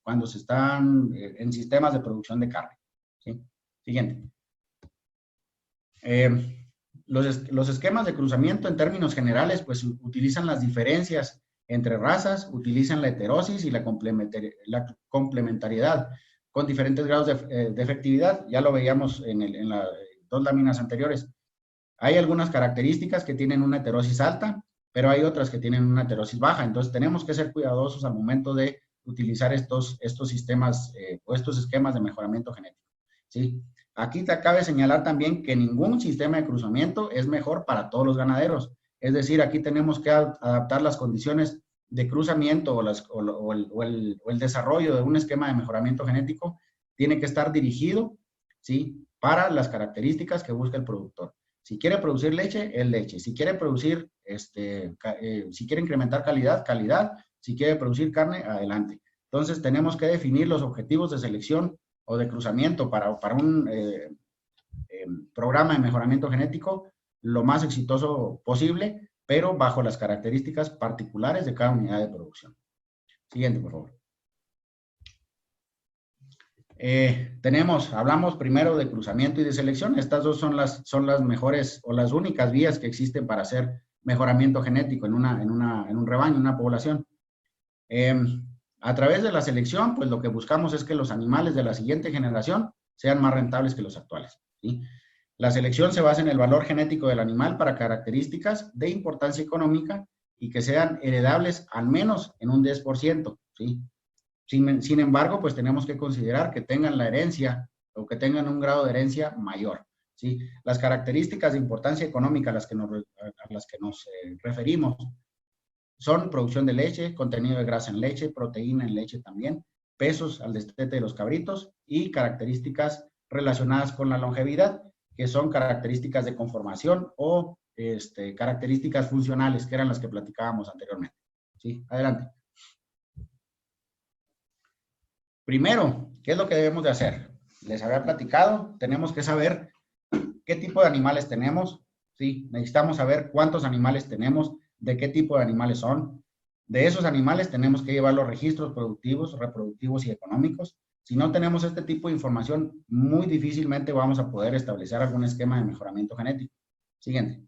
cuando se están en sistemas de producción de carne, ¿sí? Siguiente. Los esquemas de cruzamiento en términos generales pues utilizan las diferencias entre razas, utilizan la heterosis y la complementariedad con diferentes grados de efectividad. Ya lo veíamos en las 2 láminas anteriores. Hay algunas características que tienen una heterosis alta, pero hay otras que tienen una heterosis baja. Entonces, tenemos que ser cuidadosos al momento de utilizar estos sistemas o estos esquemas de mejoramiento genético, ¿sí? Aquí te cabe señalar también que ningún sistema de cruzamiento es mejor para todos los ganaderos. Es decir, aquí tenemos que adaptar las condiciones de cruzamiento o el desarrollo de un esquema de mejoramiento genético. Tiene que estar dirigido, ¿sí?, para las características que busca el productor. Si quiere producir leche, es leche. Si quiere producir, si quiere incrementar calidad, calidad. Si quiere producir carne, adelante. Entonces, tenemos que definir los objetivos de selección o de cruzamiento para un programa de mejoramiento genético lo más exitoso posible, pero bajo las características particulares de cada unidad de producción. Siguiente, por favor. Hablamos primero de cruzamiento y de selección. Estas dos son las mejores o las únicas vías que existen para hacer mejoramiento genético en un rebaño, en una población. A través de la selección, pues lo que buscamos es que los animales de la siguiente generación sean más rentables que los actuales, ¿sí? La selección se basa en el valor genético del animal para características de importancia económica y que sean heredables al menos en un 10%, ¿sí? Sin embargo, pues tenemos que considerar que tengan la herencia o que tengan un grado de herencia mayor, ¿sí? Las características de importancia económica a las que nos referimos son producción de leche, contenido de grasa en leche, proteína en leche también, pesos al destete de los cabritos y características relacionadas con la longevidad, que son características de conformación o características funcionales, que eran las que platicábamos anteriormente. ¿Sí? Adelante. Primero, ¿qué es lo que debemos de hacer? Les había platicado, tenemos que saber qué tipo de animales tenemos, ¿sí? Necesitamos saber cuántos animales tenemos, de qué tipo de animales son. De esos animales tenemos que llevar los registros productivos, reproductivos y económicos. Si no tenemos este tipo de información, muy difícilmente vamos a poder establecer algún esquema de mejoramiento genético. Siguiente.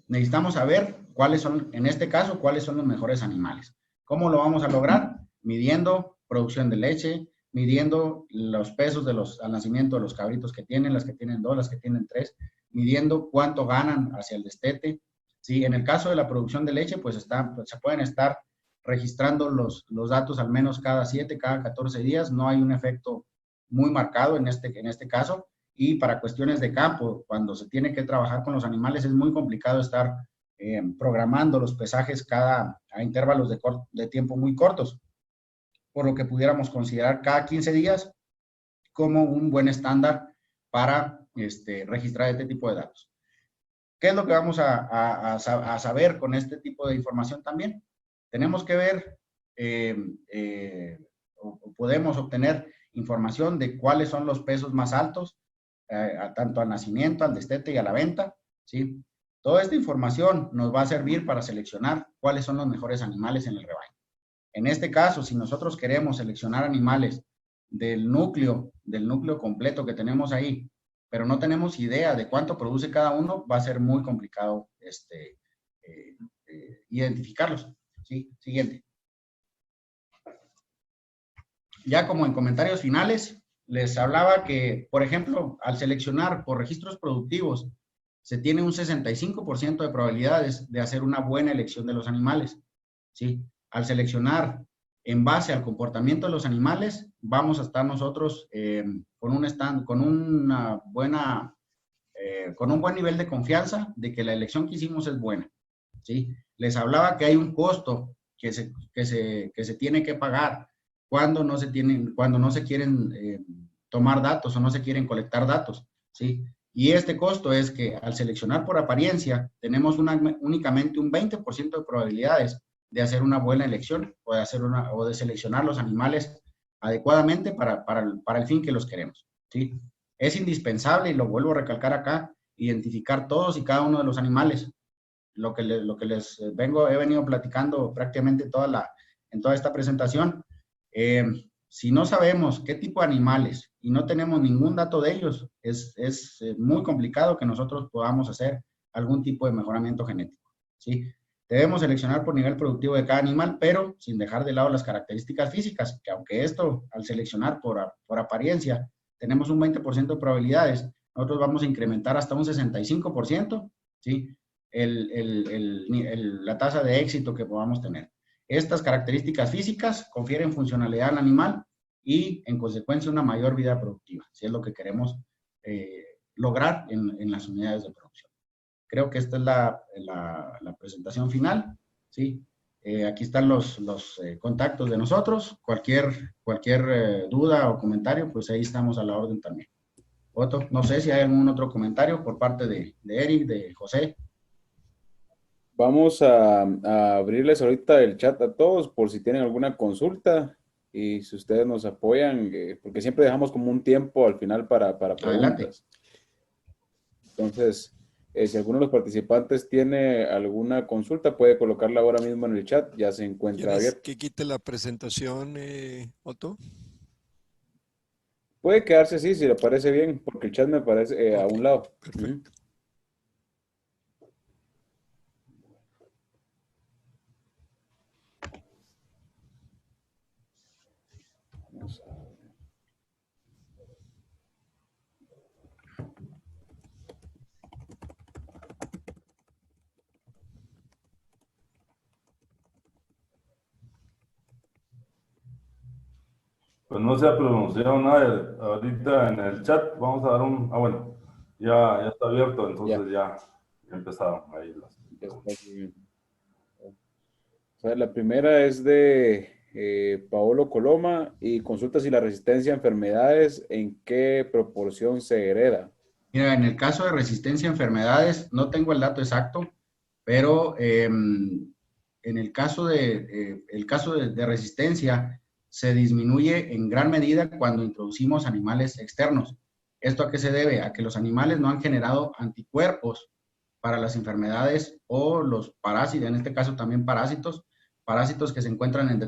Necesitamos saber cuáles son, en este caso, cuáles son los mejores animales. ¿Cómo lo vamos a lograr? Midiendo producción de leche, midiendo los pesos al nacimiento de los cabritos que tienen, las que tienen 2, las que tienen 3, midiendo cuánto ganan hacia el destete. Sí, en el caso de la producción de leche, pues se pueden estar registrando los datos al menos cada 7, cada 14 días. No hay un efecto muy marcado en este caso. Y para cuestiones de campo, cuando se tiene que trabajar con los animales, es muy complicado estar programando los pesajes a intervalos de tiempo muy cortos, por lo que pudiéramos considerar cada 15 días como un buen estándar para registrar este tipo de datos. ¿Qué es lo que vamos a saber con este tipo de información también? Tenemos que ver o podemos obtener información de cuáles son los pesos más altos, tanto al nacimiento, al destete y a la venta, ¿sí? Toda esta información nos va a servir para seleccionar cuáles son los mejores animales en el rebaño. En este caso, si nosotros queremos seleccionar animales del núcleo completo que tenemos ahí, pero no tenemos idea de cuánto produce cada uno, va a ser muy complicado identificarlos, ¿sí? Siguiente. Ya como en comentarios finales, les hablaba que, por ejemplo, al seleccionar por registros productivos, se tiene un 65% de probabilidades de hacer una buena elección de los animales, ¿sí? Al seleccionar en base al comportamiento de los animales, vamos a estar nosotros con un buen nivel de confianza de que la elección que hicimos es buena, ¿sí? Les hablaba que hay un costo que se tiene que pagar cuando no se quieren tomar datos o no se quieren colectar datos, ¿sí? Y este costo es que al seleccionar por apariencia, tenemos únicamente un 20% de probabilidades de hacer una buena elección o de seleccionar los animales adecuadamente para el fin que los queremos, ¿sí? Es indispensable, y lo vuelvo a recalcar acá, identificar todos y cada uno de los animales. Lo que les he venido platicando prácticamente en toda esta presentación. Si no sabemos qué tipo de animales y no tenemos ningún dato de ellos, es muy complicado que nosotros podamos hacer algún tipo de mejoramiento genético, ¿sí? Debemos seleccionar por nivel productivo de cada animal, pero sin dejar de lado las características físicas, que aunque esto, al seleccionar por apariencia, tenemos un 20% de probabilidades, nosotros vamos a incrementar hasta un 65%, ¿sí? La tasa de éxito que podamos tener. Estas características físicas confieren funcionalidad al animal y, en consecuencia, una mayor vida productiva, si es lo que queremos lograr en las unidades de producción. Creo que esta es la presentación final, ¿sí? Aquí están los contactos de nosotros. Cualquier duda o comentario, pues ahí estamos a la orden también. Otto, no sé si hay algún otro comentario por parte de Eric, de José. Vamos a abrirles ahorita el chat a todos por si tienen alguna consulta y si ustedes nos apoyan, porque siempre dejamos como un tiempo al final para preguntas. Adelante. Entonces, si alguno de los participantes tiene alguna consulta, puede colocarla ahora mismo en el chat, ya se encuentra abierto. ¿Quieres que quite la presentación, Otto? Puede quedarse así, si le parece bien, porque el chat me parece a un lado. Perfecto. Pues no se ha pronunciado nada ahorita en el chat. Vamos a dar un... Ah, bueno, ya está abierto, entonces ya empezaron ahí las Ya está preguntas. muy bien. O sea, la primera es de Paolo Coloma y consulta si la resistencia a enfermedades, ¿en qué proporción se hereda? Mira, en el caso de resistencia a enfermedades, no tengo el dato exacto, pero en el caso de resistencia se disminuye en gran medida cuando introducimos animales externos. ¿Esto a qué se debe? A que los animales no han generado anticuerpos para las enfermedades o los parásitos, en este caso también parásitos que se encuentran en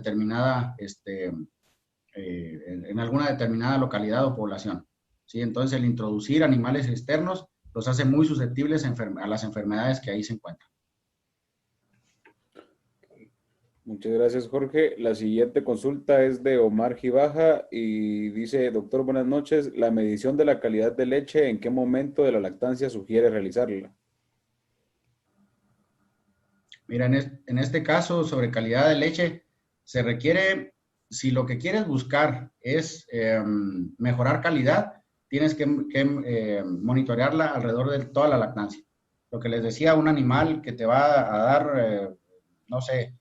en alguna determinada localidad o población. ¿Sí? Entonces, el introducir animales externos los hace muy susceptibles a las enfermedades que ahí se encuentran. Muchas gracias, Jorge. La siguiente consulta es de Omar Gibaja y dice, doctor, buenas noches. La medición de la calidad de leche, ¿en qué momento de la lactancia sugiere realizarla? Mira, en este caso, sobre calidad de leche, se requiere, si lo que quieres buscar es mejorar calidad, tienes que monitorearla alrededor de toda la lactancia. Lo que les decía, un animal que te va a dar, no sé,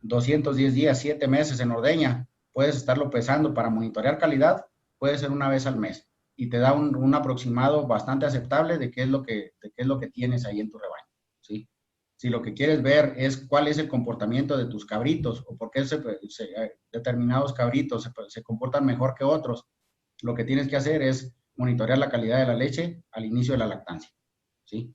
210 días, 7 meses en ordeña, puedes estarlo pesando para monitorear calidad, puede ser una vez al mes y te da un aproximado bastante aceptable de qué es lo que tienes ahí en tu rebaño, ¿sí? Si lo que quieres ver es cuál es el comportamiento de tus cabritos o por qué determinados cabritos se comportan mejor que otros, lo que tienes que hacer es monitorear la calidad de la leche al inicio de la lactancia, ¿sí?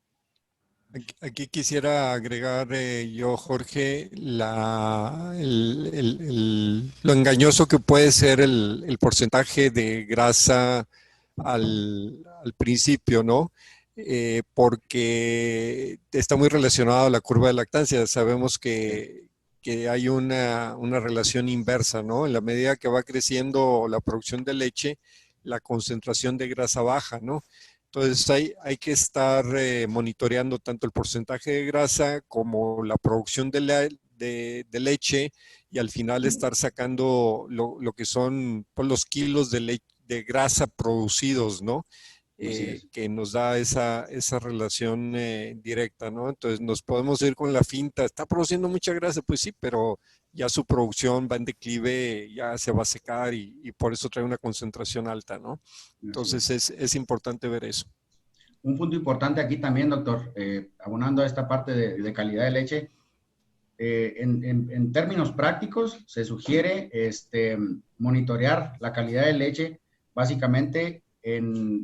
Aquí quisiera agregar yo, Jorge, lo engañoso que puede ser el porcentaje de grasa al principio, ¿no? Porque está muy relacionado a la curva de lactancia. Sabemos que hay una relación inversa, ¿no? En la medida que va creciendo la producción de leche, la concentración de grasa baja, ¿no? Entonces hay que estar monitoreando tanto el porcentaje de grasa como la producción de leche y al final estar sacando lo que son pues, los kilos de grasa producidos, ¿no? Que nos da esa relación directa, ¿no? Entonces nos podemos ir con la finta, está produciendo mucha grasa, pues sí, pero ya su producción va en declive, ya se va a secar y por eso trae una concentración alta, ¿no? Entonces es importante ver eso. Un punto importante aquí también, doctor, abonando a esta parte de calidad de leche, en términos prácticos se sugiere monitorear la calidad de leche básicamente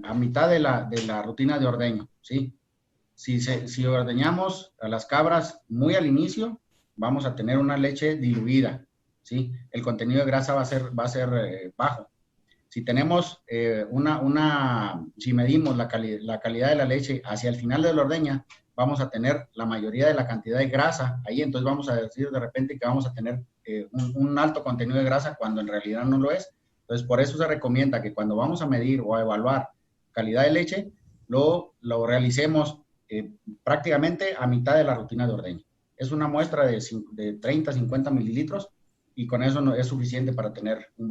a mitad de la rutina de ordeño, ¿sí? Si ordeñamos a las cabras muy al inicio, vamos a tener una leche diluida, ¿sí? El contenido de grasa va a ser bajo. Si tenemos si medimos la calidad de la leche hacia el final de la ordeña, vamos a tener la mayoría de la cantidad de grasa ahí, entonces vamos a decir de repente que vamos a tener un alto contenido de grasa cuando en realidad no lo es. Entonces, por eso se recomienda que cuando vamos a medir o a evaluar calidad de leche, lo realicemos prácticamente a mitad de la rutina de ordeño. Es una muestra de 30, 50 mililitros y con eso no, es suficiente para tener un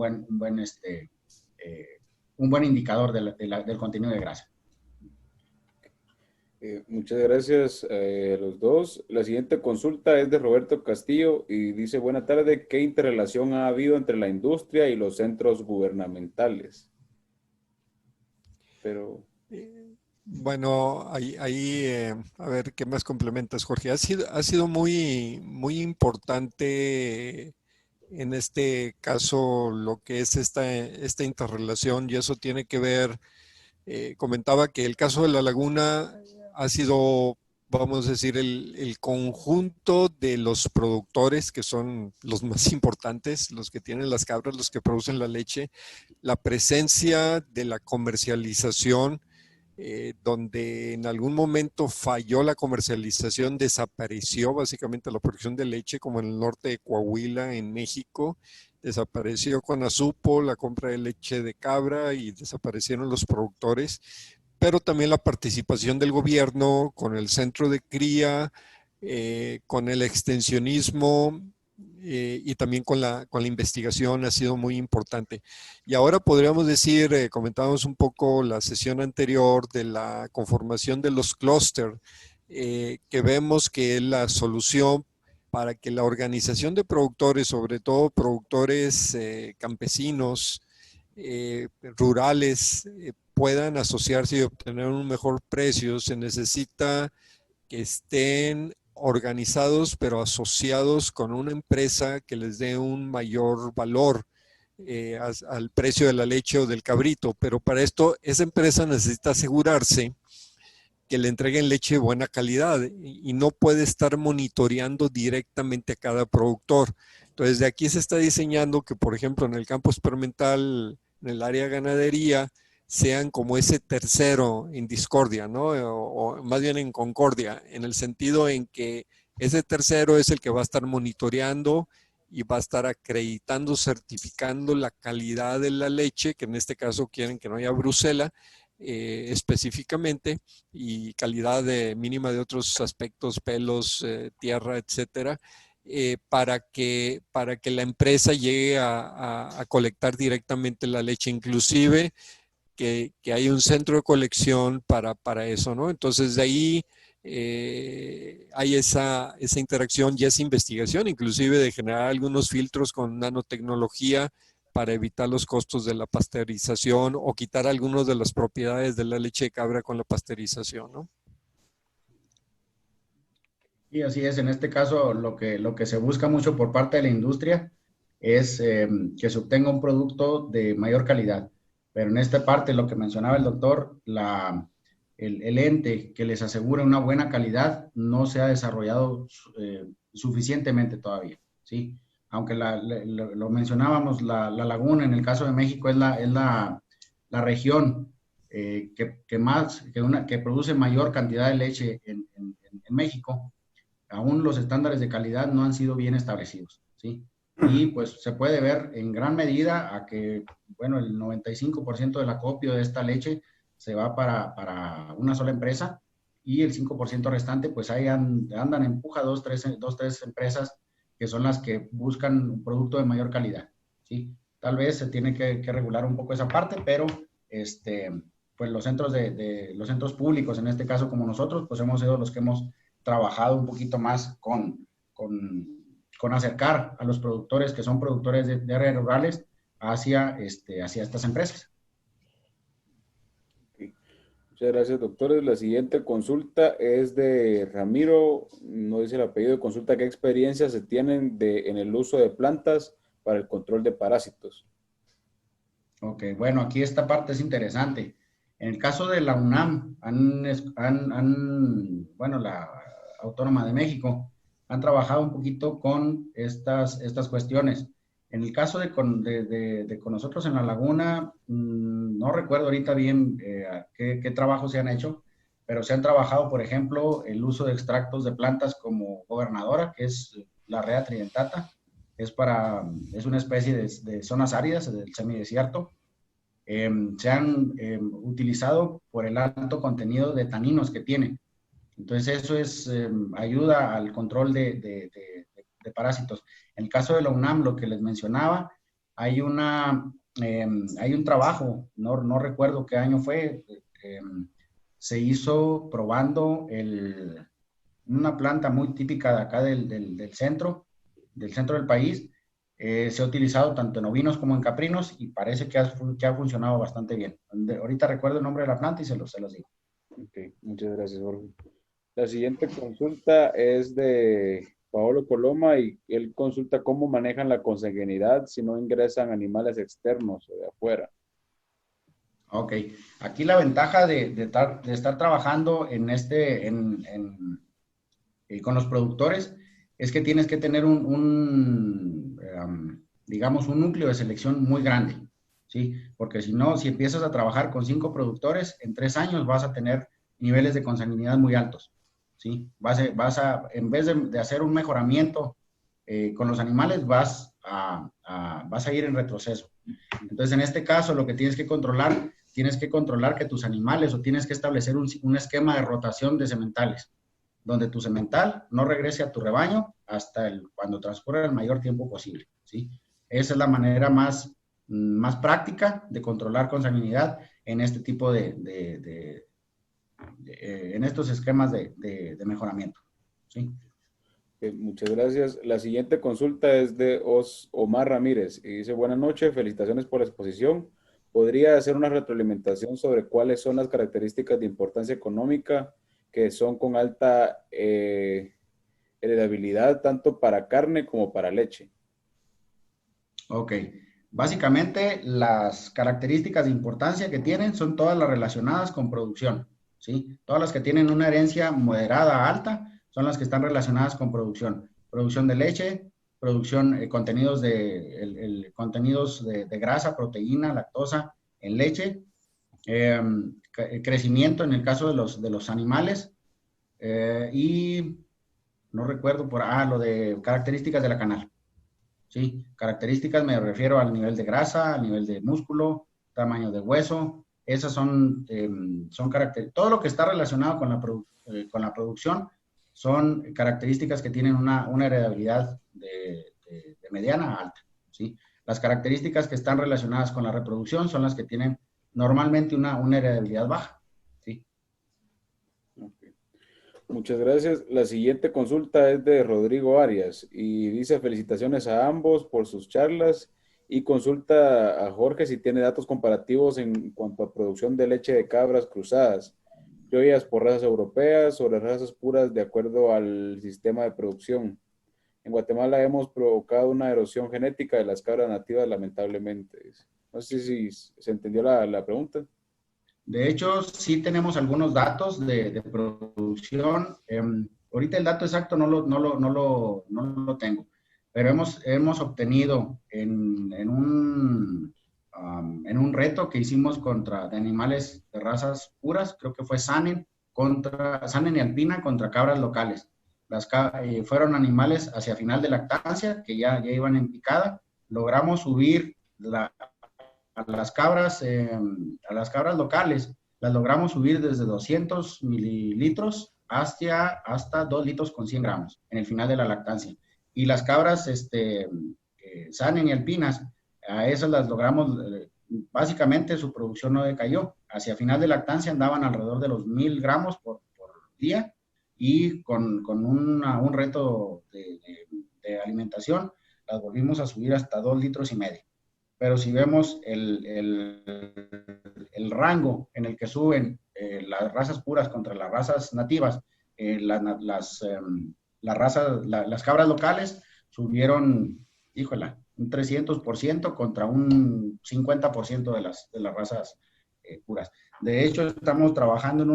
buen indicador del contenido de grasa. Muchas gracias a los dos. La siguiente consulta es de Roberto Castillo y dice, buena tarde, ¿qué interrelación ha habido entre la industria y los centros gubernamentales? Pero... Bueno, a ver, ¿qué más complementas, Jorge? Ha sido muy, muy importante en este caso lo que es esta interrelación y eso tiene que ver, comentaba que el caso de la laguna ha sido, vamos a decir, el conjunto de los productores que son los más importantes, los que tienen las cabras, los que producen la leche, la presencia de la comercialización, donde en algún momento falló la comercialización, desapareció básicamente la producción de leche, como en el norte de Coahuila, en México, desapareció con Azupo la compra de leche de cabra y desaparecieron los productores, pero también la participación del gobierno con el centro de cría, con el extensionismo, y también con la investigación ha sido muy importante. Y ahora podríamos decir, comentábamos un poco la sesión anterior de la conformación de los clústeres, que vemos que es la solución para que la organización de productores, sobre todo productores campesinos, rurales, puedan asociarse y obtener un mejor precio. Se necesita que estén organizados pero asociados con una empresa que les dé un mayor valor al precio de la leche o del cabrito, pero para esto esa empresa necesita asegurarse que le entreguen leche de buena calidad y no puede estar monitoreando directamente a cada productor. Entonces de aquí se está diseñando que, por ejemplo, en el campo experimental, en el área de ganadería, sean como ese tercero en discordia, ¿no? O más bien en concordia, en el sentido en que ese tercero es el que va a estar monitoreando y va a estar acreditando, certificando la calidad de la leche, que en este caso quieren que no haya brucela específicamente, y calidad mínima de otros aspectos, pelos, tierra, etcétera, para que la empresa llegue a colectar directamente la leche, inclusive que hay un centro de colección para eso, ¿no? Entonces de ahí hay esa interacción y esa investigación, inclusive de generar algunos filtros con nanotecnología para evitar los costos de la pasteurización o quitar algunas de las propiedades de la leche de cabra con la pasteurización, ¿no? Y así es, en este caso lo que se busca mucho por parte de la industria es que se obtenga un producto de mayor calidad. Pero en esta parte, lo que mencionaba el doctor, el ente que les asegure una buena calidad no se ha desarrollado suficientemente todavía, ¿sí? Aunque lo mencionábamos, la laguna en el caso de México es la región que produce mayor cantidad de leche en México. Aún los estándares de calidad no han sido bien establecidos, ¿sí? Y pues se puede ver en gran medida a que, bueno, el 95% del acopio de esta leche se va para una sola empresa y el 5% restante, pues ahí andan empuja dos, tres empresas que son las que buscan un producto de mayor calidad, ¿sí? Tal vez se tiene que regular un poco esa parte, pero pues los centros públicos, en este caso como nosotros, pues hemos sido los que hemos trabajado un poquito más con acercar a los productores que son productores de áreas rurales hacia estas empresas. Muchas gracias, doctores. La siguiente consulta es de Ramiro, no dice el apellido de consulta, ¿qué experiencias se tienen en el uso de plantas para el control de parásitos? Ok, bueno, aquí esta parte es interesante. En el caso de la UNAM, bueno, la Autónoma de México, han trabajado un poquito con estas cuestiones. En el caso de con nosotros en la laguna, no recuerdo ahorita bien qué trabajos se han hecho, pero se han trabajado, por ejemplo, el uso de extractos de plantas como gobernadora, que es la Rea tridentata, es una especie de zonas áridas del semidesierto. Se han utilizado por el alto contenido de taninos que tiene. Entonces eso ayuda al control de parásitos. En el caso de la UNAM, lo que les mencionaba, hay un trabajo, no recuerdo qué año fue, se hizo probando una planta muy típica de acá del centro del país. Se ha utilizado tanto en ovinos como en caprinos y parece que ha funcionado bastante bien. Ahorita recuerdo el nombre de la planta y se los digo. Ok, muchas gracias, Jorge. La siguiente consulta es de Paolo Coloma y él consulta cómo manejan la consanguinidad si no ingresan animales externos o de afuera. Ok, aquí la ventaja de estar trabajando con los productores es que tienes que tener digamos, un núcleo de selección muy grande, ¿sí? Porque si no, si empiezas a trabajar con 5 productores, en 3 años vas a tener niveles de consanguinidad muy altos, ¿sí? En vez de hacer un mejoramiento con los animales, vas a ir en retroceso. Entonces, en este caso, lo que tienes que controlar que tus animales, o tienes que establecer un esquema de rotación de sementales. donde tu semental no regrese a tu rebaño hasta cuando transcurra el mayor tiempo posible, ¿sí? Esa es la manera más práctica de controlar consanguinidad en este tipo en estos esquemas de mejoramiento, ¿sí? Muchas gracias. La siguiente consulta es de Omar Ramírez y dice, buenas noches, felicitaciones por la exposición. ¿Podría hacer una retroalimentación sobre cuáles son las características de importancia económica que son con alta heredabilidad tanto para carne como para leche? Ok. Básicamente, las características de importancia que tienen son todas las relacionadas con producción, ¿sí? Todas las que tienen una herencia moderada a alta son las que están relacionadas con producción. Producción de leche, producción, contenidos contenidos de grasa, proteína, lactosa en leche, crecimiento en el caso de los animales, y no recuerdo lo de características de la canal. ¿Sí? Características me refiero al nivel de grasa, al nivel de músculo, tamaño de hueso. Esas son características. Todo lo que está relacionado con la producción son características que tienen una heredabilidad de mediana a alta, ¿sí? Las características que están relacionadas con la reproducción son las que tienen normalmente una heredabilidad baja, ¿sí? Okay. Muchas gracias. La siguiente consulta es de Rodrigo Arias y dice felicitaciones a ambos por sus charlas y consulta a Jorge si tiene datos comparativos en cuanto a producción de leche de cabras cruzadas, criollas por razas europeas sobre razas puras de acuerdo al sistema de producción. En Guatemala hemos provocado una erosión genética de las cabras nativas, lamentablemente. No sé si se entendió la pregunta. De hecho, sí tenemos algunos datos de producción. Ahorita el dato exacto no lo tengo, pero hemos obtenido en un reto que hicimos de animales de razas puras, creo que fue Sanen y Alpina contra cabras locales. Fueron animales hacia final de lactancia, que ya iban en picada. Logramos subir a las cabras locales, las logramos subir desde 200 mililitros hasta 2 litros con 100 gramos en el final de la lactancia. Y las cabras Sanen y Alpinas, a esas las logramos, básicamente su producción no decayó. Hacia final de lactancia andaban alrededor de los 1000 gramos por día, y con un reto de alimentación las volvimos a subir hasta 2 litros y medio. Pero si vemos el rango en el que suben las razas puras contra las razas nativas, las cabras locales subieron, híjola, un 300% contra un 50% de las razas puras. De hecho, estamos trabajando en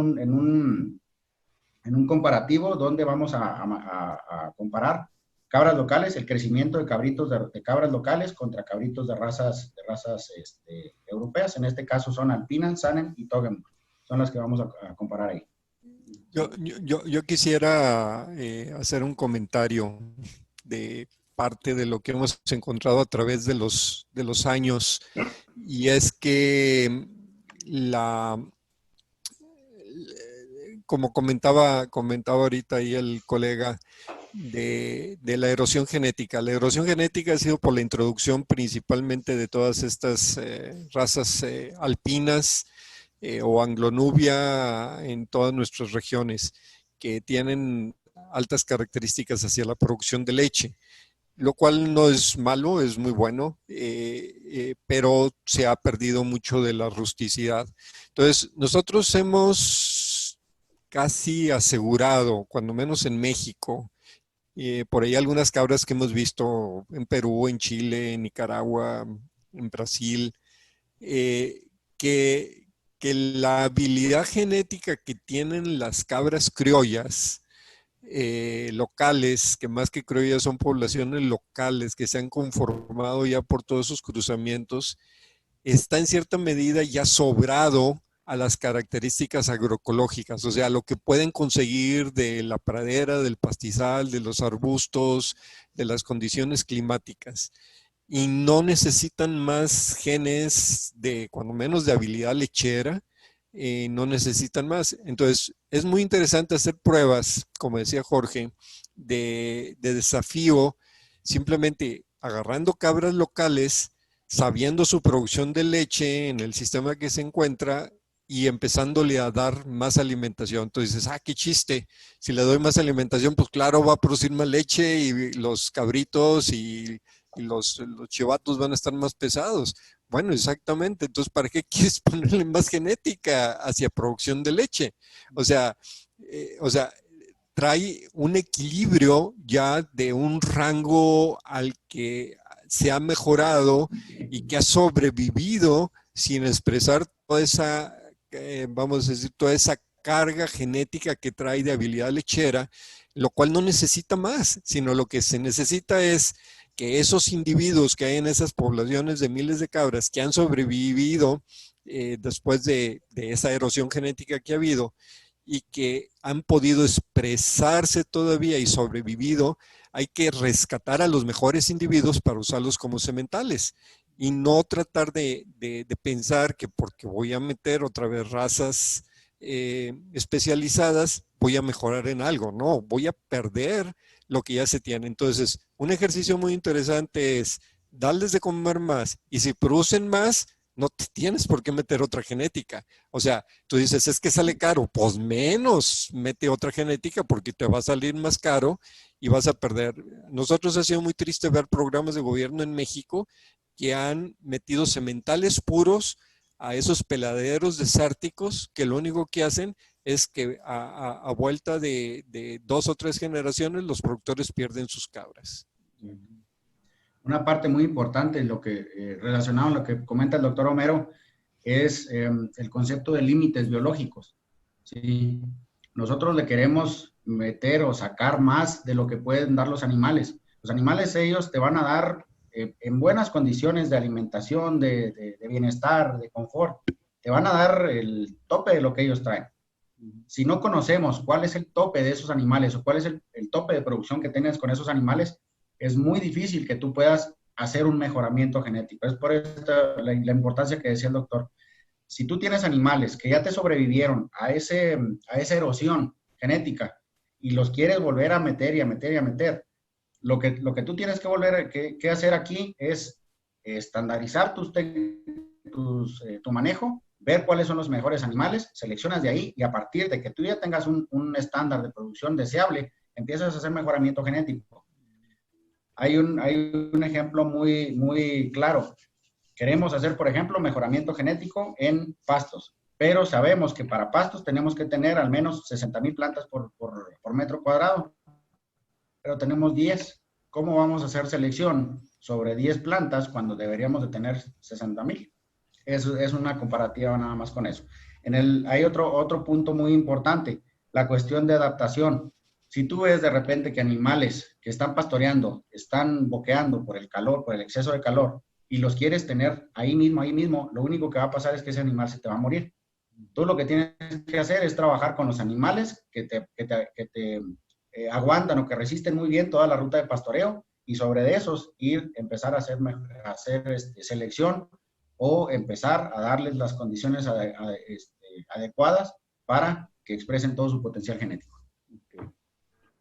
un comparativo donde vamos a comparar cabras locales, el crecimiento de cabritos de cabras locales contra cabritos de razas europeas. En este caso son Alpina, Sanen y Togemur. Son las que vamos a comparar ahí. Yo quisiera hacer un comentario de parte de lo que hemos encontrado a través de los años, y es que como comentaba ahorita ahí el colega, de la erosión genética. La erosión genética ha sido por la introducción principalmente de todas estas razas alpinas o anglonubia en todas nuestras regiones, que tienen altas características hacia la producción de leche, lo cual no es malo, es muy bueno, pero se ha perdido mucho de la rusticidad. Entonces, nosotros hemos casi asegurado, cuando menos en México, por ahí algunas cabras que hemos visto en Perú, en Chile, en Nicaragua, en Brasil, que la habilidad genética que tienen las cabras criollas locales, que más que criollas son poblaciones locales que se han conformado ya por todos esos cruzamientos, está en cierta medida ya sobrado a las características agroecológicas, o sea, lo que pueden conseguir de la pradera, del pastizal, de los arbustos, de las condiciones climáticas. Y no necesitan más genes cuando menos de habilidad lechera, no necesitan más. Entonces, es muy interesante hacer pruebas, como decía Jorge, de desafío, simplemente agarrando cabras locales, sabiendo su producción de leche en el sistema que se encuentra y empezándole a dar más alimentación. Entonces dices, qué chiste, si le doy más alimentación, pues claro, va a producir más leche y los cabritos y los chivatos van a estar más pesados. Bueno, exactamente. Entonces, ¿para qué quieres ponerle más genética hacia producción de leche? O sea, trae un equilibrio ya de un rango al que se ha mejorado y que ha sobrevivido sin expresar toda esa, vamos a decir, toda esa carga genética que trae de habilidad lechera, lo cual no necesita más, sino lo que se necesita es que esos individuos que hay en esas poblaciones de miles de cabras que han sobrevivido después de esa erosión genética que ha habido, y que han podido expresarse todavía y sobrevivido, hay que rescatar a los mejores individuos para usarlos como sementales y no tratar de pensar que porque voy a meter otra vez razas especializadas, voy a mejorar en algo. No, voy a perder lo que ya se tiene. Entonces, un ejercicio muy interesante es darles de comer más y si producen más, no te tienes por qué meter otra genética. O sea, tú dices, es que sale caro, pues menos mete otra genética porque te va a salir más caro y vas a perder. Nosotros ha sido muy triste ver programas de gobierno en México que han metido sementales puros a esos peladeros desérticos que lo único que hacen es que a vuelta de 2 o 3 generaciones los productores pierden sus cabras. Una parte muy importante, lo que relacionado a lo que comenta el doctor Homero, es el concepto de límites biológicos. ¿Sí? Nosotros le queremos meter o sacar más de lo que pueden dar los animales. Los animales ellos te van a dar en buenas condiciones de alimentación, de bienestar, de confort, te van a dar el tope de lo que ellos traen. Si no conocemos cuál es el tope de esos animales o cuál es el tope de producción que tengas con esos animales, es muy difícil que tú puedas hacer un mejoramiento genético. Es por esto la importancia que decía el doctor. Si tú tienes animales que ya te sobrevivieron a esa erosión genética y los quieres volver a meter y a meter y a meter, lo que tú tienes que volver que hacer aquí es estandarizar tu manejo, ver cuáles son los mejores animales, seleccionas de ahí y a partir de que tú ya tengas un estándar de producción deseable, empiezas a hacer mejoramiento genético. Hay un ejemplo muy, muy claro. Queremos hacer, por ejemplo, mejoramiento genético en pastos, pero sabemos que para pastos tenemos que tener al menos 60,000 plantas por metro cuadrado, pero tenemos 10. ¿Cómo vamos a hacer selección sobre 10 plantas cuando deberíamos de tener 60,000? Es una comparativa nada más con eso. Hay otro punto muy importante, la cuestión de adaptación. Si tú ves de repente que animales que están pastoreando, están boqueando por el calor, por el exceso de calor, y los quieres tener ahí mismo, lo único que va a pasar es que ese animal se te va a morir. Tú lo que tienes que hacer es trabajar con los animales que te aguantan o que resisten muy bien toda la ruta de pastoreo y sobre esos empezar a hacer selección o empezar a darles las condiciones adecuadas para que expresen todo su potencial genético. Okay.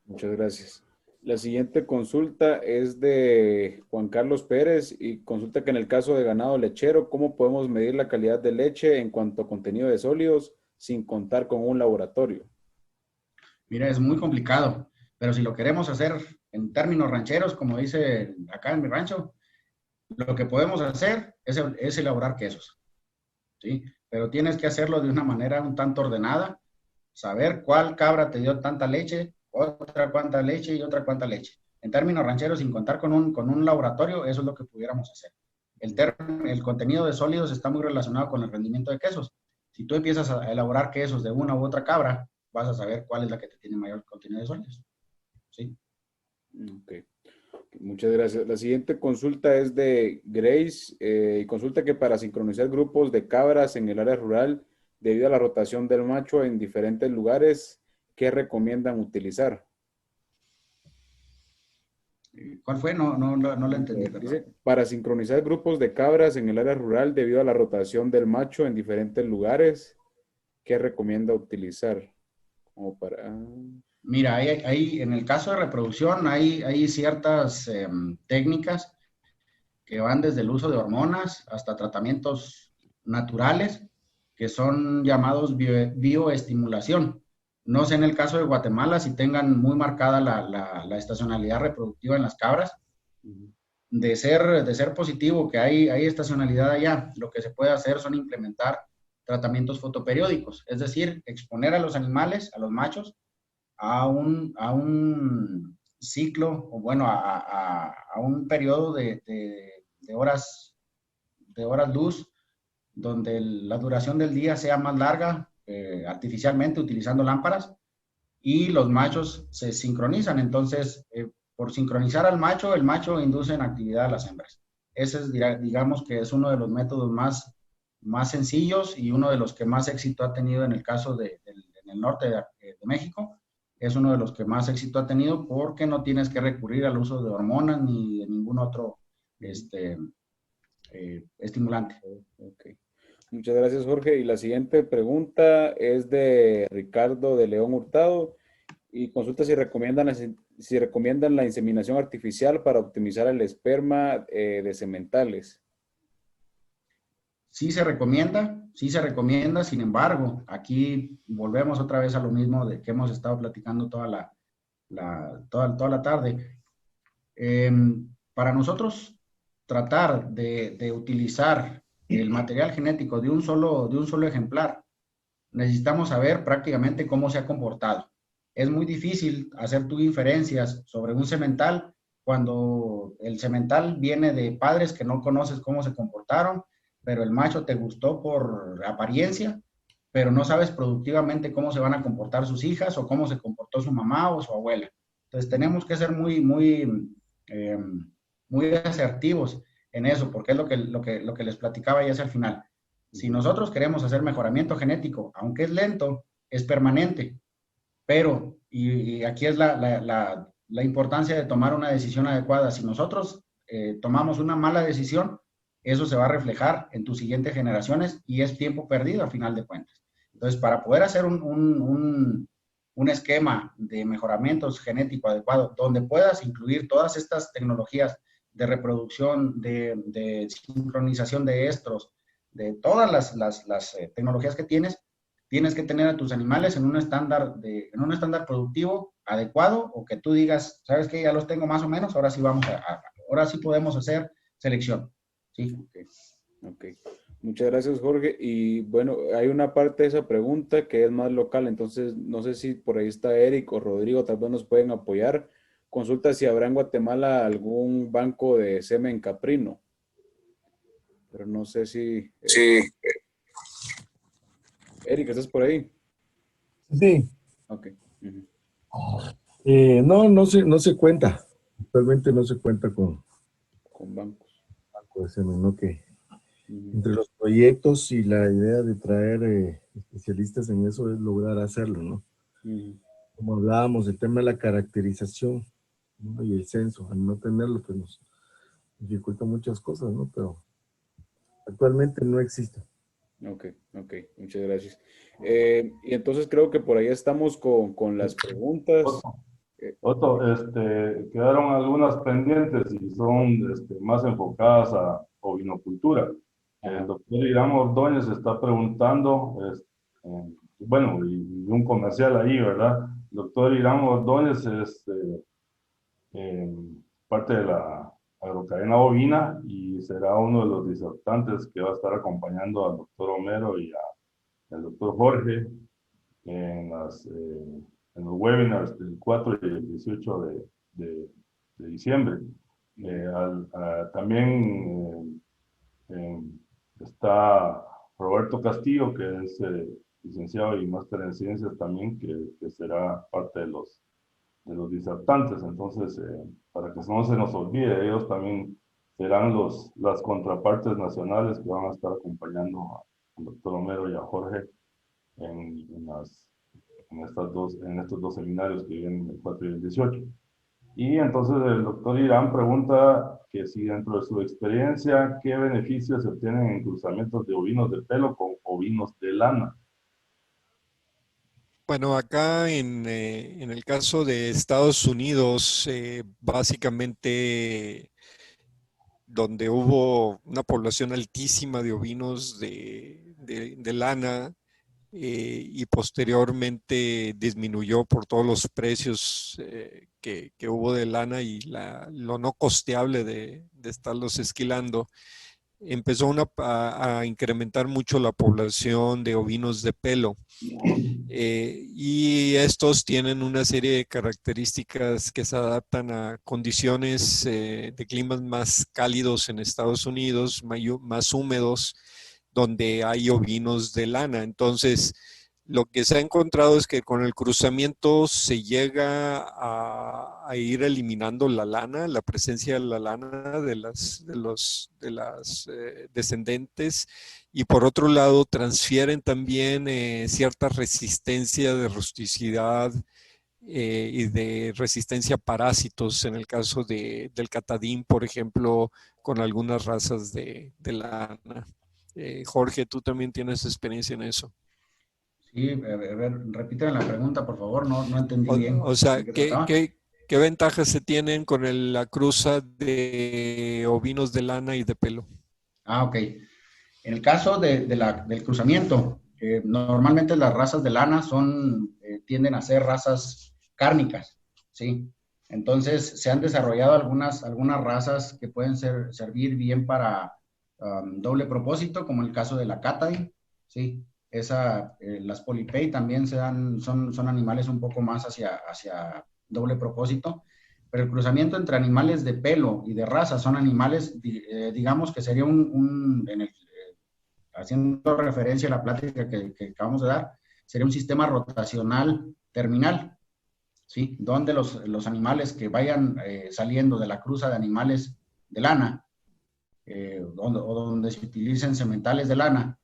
Muchas gracias. La siguiente consulta es de Juan Carlos Pérez y consulta que en el caso de ganado lechero, ¿cómo podemos medir la calidad de leche en cuanto a contenido de sólidos sin contar con un laboratorio? Mira, es muy complicado, pero si lo queremos hacer en términos rancheros, como dice acá en mi rancho, lo que podemos hacer es elaborar quesos, ¿sí? Pero tienes que hacerlo de una manera un tanto ordenada, saber cuál cabra te dio tanta leche, otra cuánta leche y otra cuánta leche. En términos rancheros, sin contar con un laboratorio, eso es lo que pudiéramos hacer. El contenido de sólidos está muy relacionado con el rendimiento de quesos. Si tú empiezas a elaborar quesos de una u otra cabra, vas a saber cuál es la que te tiene mayor contenido de sólidos. ¿Sí? Ok. Muchas gracias. La siguiente consulta es de Grace y consulta que para sincronizar grupos de cabras en el área rural, debido a la rotación del macho en diferentes lugares, ¿qué recomiendan utilizar? ¿Cuál fue? No lo entendí. Dice, para sincronizar grupos de cabras en el área rural debido a la rotación del macho en diferentes lugares, ¿qué recomienda utilizar? Como para... Mira, en el caso de reproducción hay ciertas técnicas que van desde el uso de hormonas hasta tratamientos naturales que son llamados bioestimulación. No sé en el caso de Guatemala si tengan muy marcada la estacionalidad reproductiva en las cabras. De ser positivo que hay estacionalidad allá, lo que se puede hacer son implementar tratamientos fotoperiódicos, es decir, exponer a los animales, a los machos, a un ciclo, o bueno, a un periodo de horas luz, donde la duración del día sea más larga, artificialmente utilizando lámparas, y los machos se sincronizan. Entonces, por sincronizar al macho, el macho induce en actividad a las hembras. Ese es, digamos que es uno de los métodos más sencillos y uno de los que más éxito ha tenido en el caso en el norte de México. Es uno de los que más éxito ha tenido porque no tienes que recurrir al uso de hormonas ni de ningún otro estimulante. Okay. Muchas gracias, Jorge. Y la siguiente pregunta es de Ricardo de León Hurtado y consulta si recomiendan la inseminación artificial para optimizar el esperma de sementales. Sí se recomienda, sin embargo, aquí volvemos otra vez a lo mismo de que hemos estado platicando toda la tarde. Para nosotros tratar de utilizar el material genético de un solo ejemplar, necesitamos saber prácticamente cómo se ha comportado. Es muy difícil hacer tú inferencias sobre un semental cuando el semental viene de padres que no conoces cómo se comportaron, pero el macho te gustó por apariencia, pero no sabes productivamente cómo se van a comportar sus hijas o cómo se comportó su mamá o su abuela. Entonces tenemos que ser muy asertivos en eso, porque es lo que les platicaba ya hacia el final. Si nosotros queremos hacer mejoramiento genético, aunque es lento, es permanente. Pero, y aquí es la importancia de tomar una decisión adecuada. Si nosotros tomamos una mala decisión, eso se va a reflejar en tus siguientes generaciones y es tiempo perdido a final de cuentas. Entonces, para poder hacer un esquema de mejoramiento genético adecuado, donde puedas incluir todas estas tecnologías de reproducción, de sincronización de estros, de todas las tecnologías que tienes que tener a tus animales en un estándar productivo adecuado, o que tú digas, sabes que ya los tengo más o menos, ahora sí ahora sí podemos hacer selección. Sí. Ok. Muchas gracias, Jorge. Y bueno, hay una parte de esa pregunta que es más local, entonces no sé si por ahí está Eric o Rodrigo, tal vez nos pueden apoyar. Consulta si habrá en Guatemala algún banco de semen caprino, pero no sé si... Sí. Eric, ¿estás por ahí? Sí. Ok. No se cuenta. Actualmente no se cuenta con bancos. Banco de semen, ¿no? Que entre los proyectos y la idea de traer especialistas en eso es lograr hacerlo, ¿no? Como hablábamos, el tema de la caracterización, ¿no? Y el censo, al no tenerlo, pues nos dificulta muchas cosas, ¿no? Pero actualmente no existe. Ok, muchas gracias. Y entonces creo que por ahí estamos con las preguntas. Otto, quedaron algunas pendientes y son más enfocadas a ovinocultura. El doctor Irán Ordóñez está preguntando, bueno, y un comercial ahí, ¿verdad? El doctor Irán Ordóñez es parte de la agrocadena bovina y será uno de los disertantes que va a estar acompañando al doctor Homero y al doctor Jorge en los webinars del 4 y el 18 de diciembre. También está Roberto Castillo, que es licenciado y máster en ciencias también, que será parte de los disertantes. Entonces, para que no se nos olvide, ellos también serán las contrapartes nacionales que van a estar acompañando al doctor Homero y a Jorge en estos dos seminarios que vienen el 4 y el 18. Y entonces el doctor Irán pregunta que si dentro de su experiencia, ¿qué beneficios se obtienen en cruzamientos de ovinos de pelo con ovinos de lana? Bueno, acá en el caso de Estados Unidos, básicamente donde hubo una población altísima de ovinos de lana, y posteriormente disminuyó por todos los precios que hubo de lana y lo no costeable de estarlos esquilando. Empezó a incrementar mucho la población de ovinos de pelo. Y estos tienen una serie de características que se adaptan a condiciones de climas más cálidos en Estados Unidos, más húmedos, donde hay ovinos de lana. Entonces, lo que se ha encontrado es que con el cruzamiento se llega a ir eliminando la lana, la presencia de la lana de las descendentes, y por otro lado transfieren también cierta resistencia de rusticidad y de resistencia a parásitos, en el caso del catadín, por ejemplo, con algunas razas de lana. Jorge, tú también tienes experiencia en eso. Sí, a ver, repíteme la pregunta, por favor, no entendí bien O sea, de qué trataba. ¿qué ventajas se tienen con la cruza de ovinos de lana y de pelo? Ah, ok. En el caso del cruzamiento, normalmente las razas de lana tienden a ser razas cárnicas, ¿sí? Entonces, se han desarrollado algunas razas que pueden servir bien para doble propósito, como el caso de la Catadin, ¿sí? Las Polypay también son animales un poco más hacia doble propósito, pero el cruzamiento entre animales de pelo y de raza son animales, digamos que sería haciendo referencia a la plática que acabamos de dar, sería un sistema rotacional terminal, ¿sí? Donde los animales que vayan saliendo de la cruza de animales de lana, o donde se utilicen sementales de lana,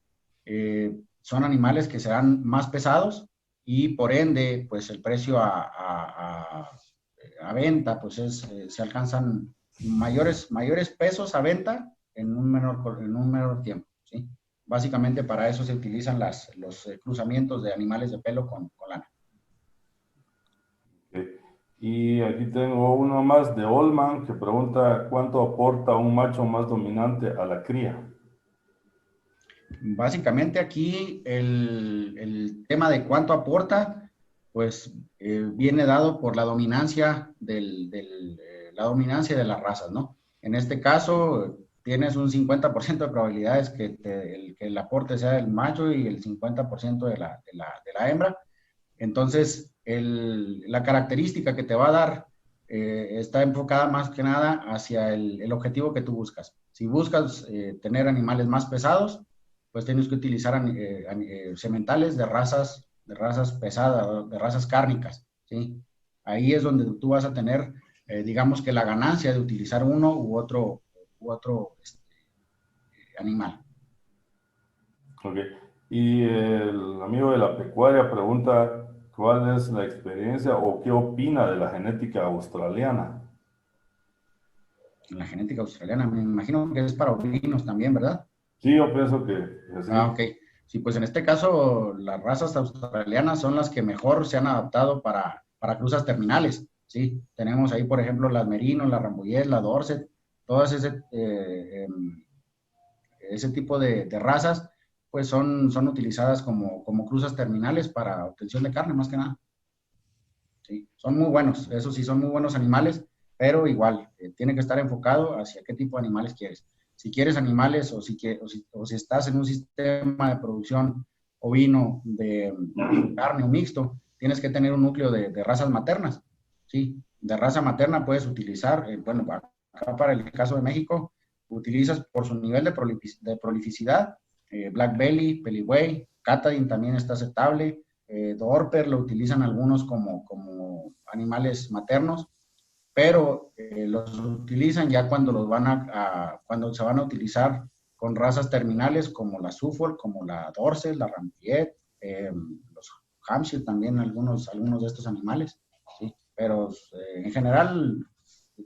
son animales que serán más pesados y por ende, pues el precio a venta, pues se alcanzan mayores pesos a venta en un menor tiempo, ¿sí? Básicamente para eso se utilizan los cruzamientos de animales de pelo con lana. Okay. Y aquí tengo uno más de Olman que pregunta cuánto aporta un macho más dominante a la cría. Básicamente aquí el tema de cuánto aporta, pues viene dado por la dominancia la dominancia de las razas, ¿no? En este caso, tienes un 50% de probabilidades que el aporte sea del macho y el 50% de la hembra. Entonces, la característica que te va a dar está enfocada más que nada hacia el objetivo que tú buscas. Si buscas tener animales más pesados, pues tienes que utilizar sementales de razas pesadas, de razas cárnicas, ¿sí? Ahí es donde tú vas a tener, digamos que la ganancia de utilizar uno u otro animal. Ok. Y el amigo de la pecuaria pregunta cuál es la experiencia o qué opina de la genética australiana. La genética australiana, me imagino que es para ovinos también, ¿verdad? Sí, yo pienso que sí. Ah, ok. Sí, pues en este caso las razas australianas son las que mejor se han adaptado para cruzas terminales, ¿sí? Tenemos ahí, por ejemplo, las Merino, la Rambouillet, la Dorset, todas ese tipo de razas, pues son utilizadas como cruzas terminales para obtención de carne, más que nada. Sí, son muy buenos, eso sí, son muy buenos animales, pero igual, tiene que estar enfocado hacia qué tipo de animales quieres. Si quieres animales o si estás en un sistema de producción ovino de carne o mixto, tienes que tener un núcleo de razas maternas, ¿sí? De raza materna puedes utilizar, bueno, acá para el caso de México, utilizas por su nivel de prolificidad, Black Belly, Peliway, Catadin también está aceptable, Dorper lo utilizan algunos como animales maternos, pero los utilizan ya cuando cuando se van a utilizar con razas terminales como la Suffolk, como la Dorset, la Rambouillet, los Hampshire también, algunos de estos animales, ¿sí? Pero en general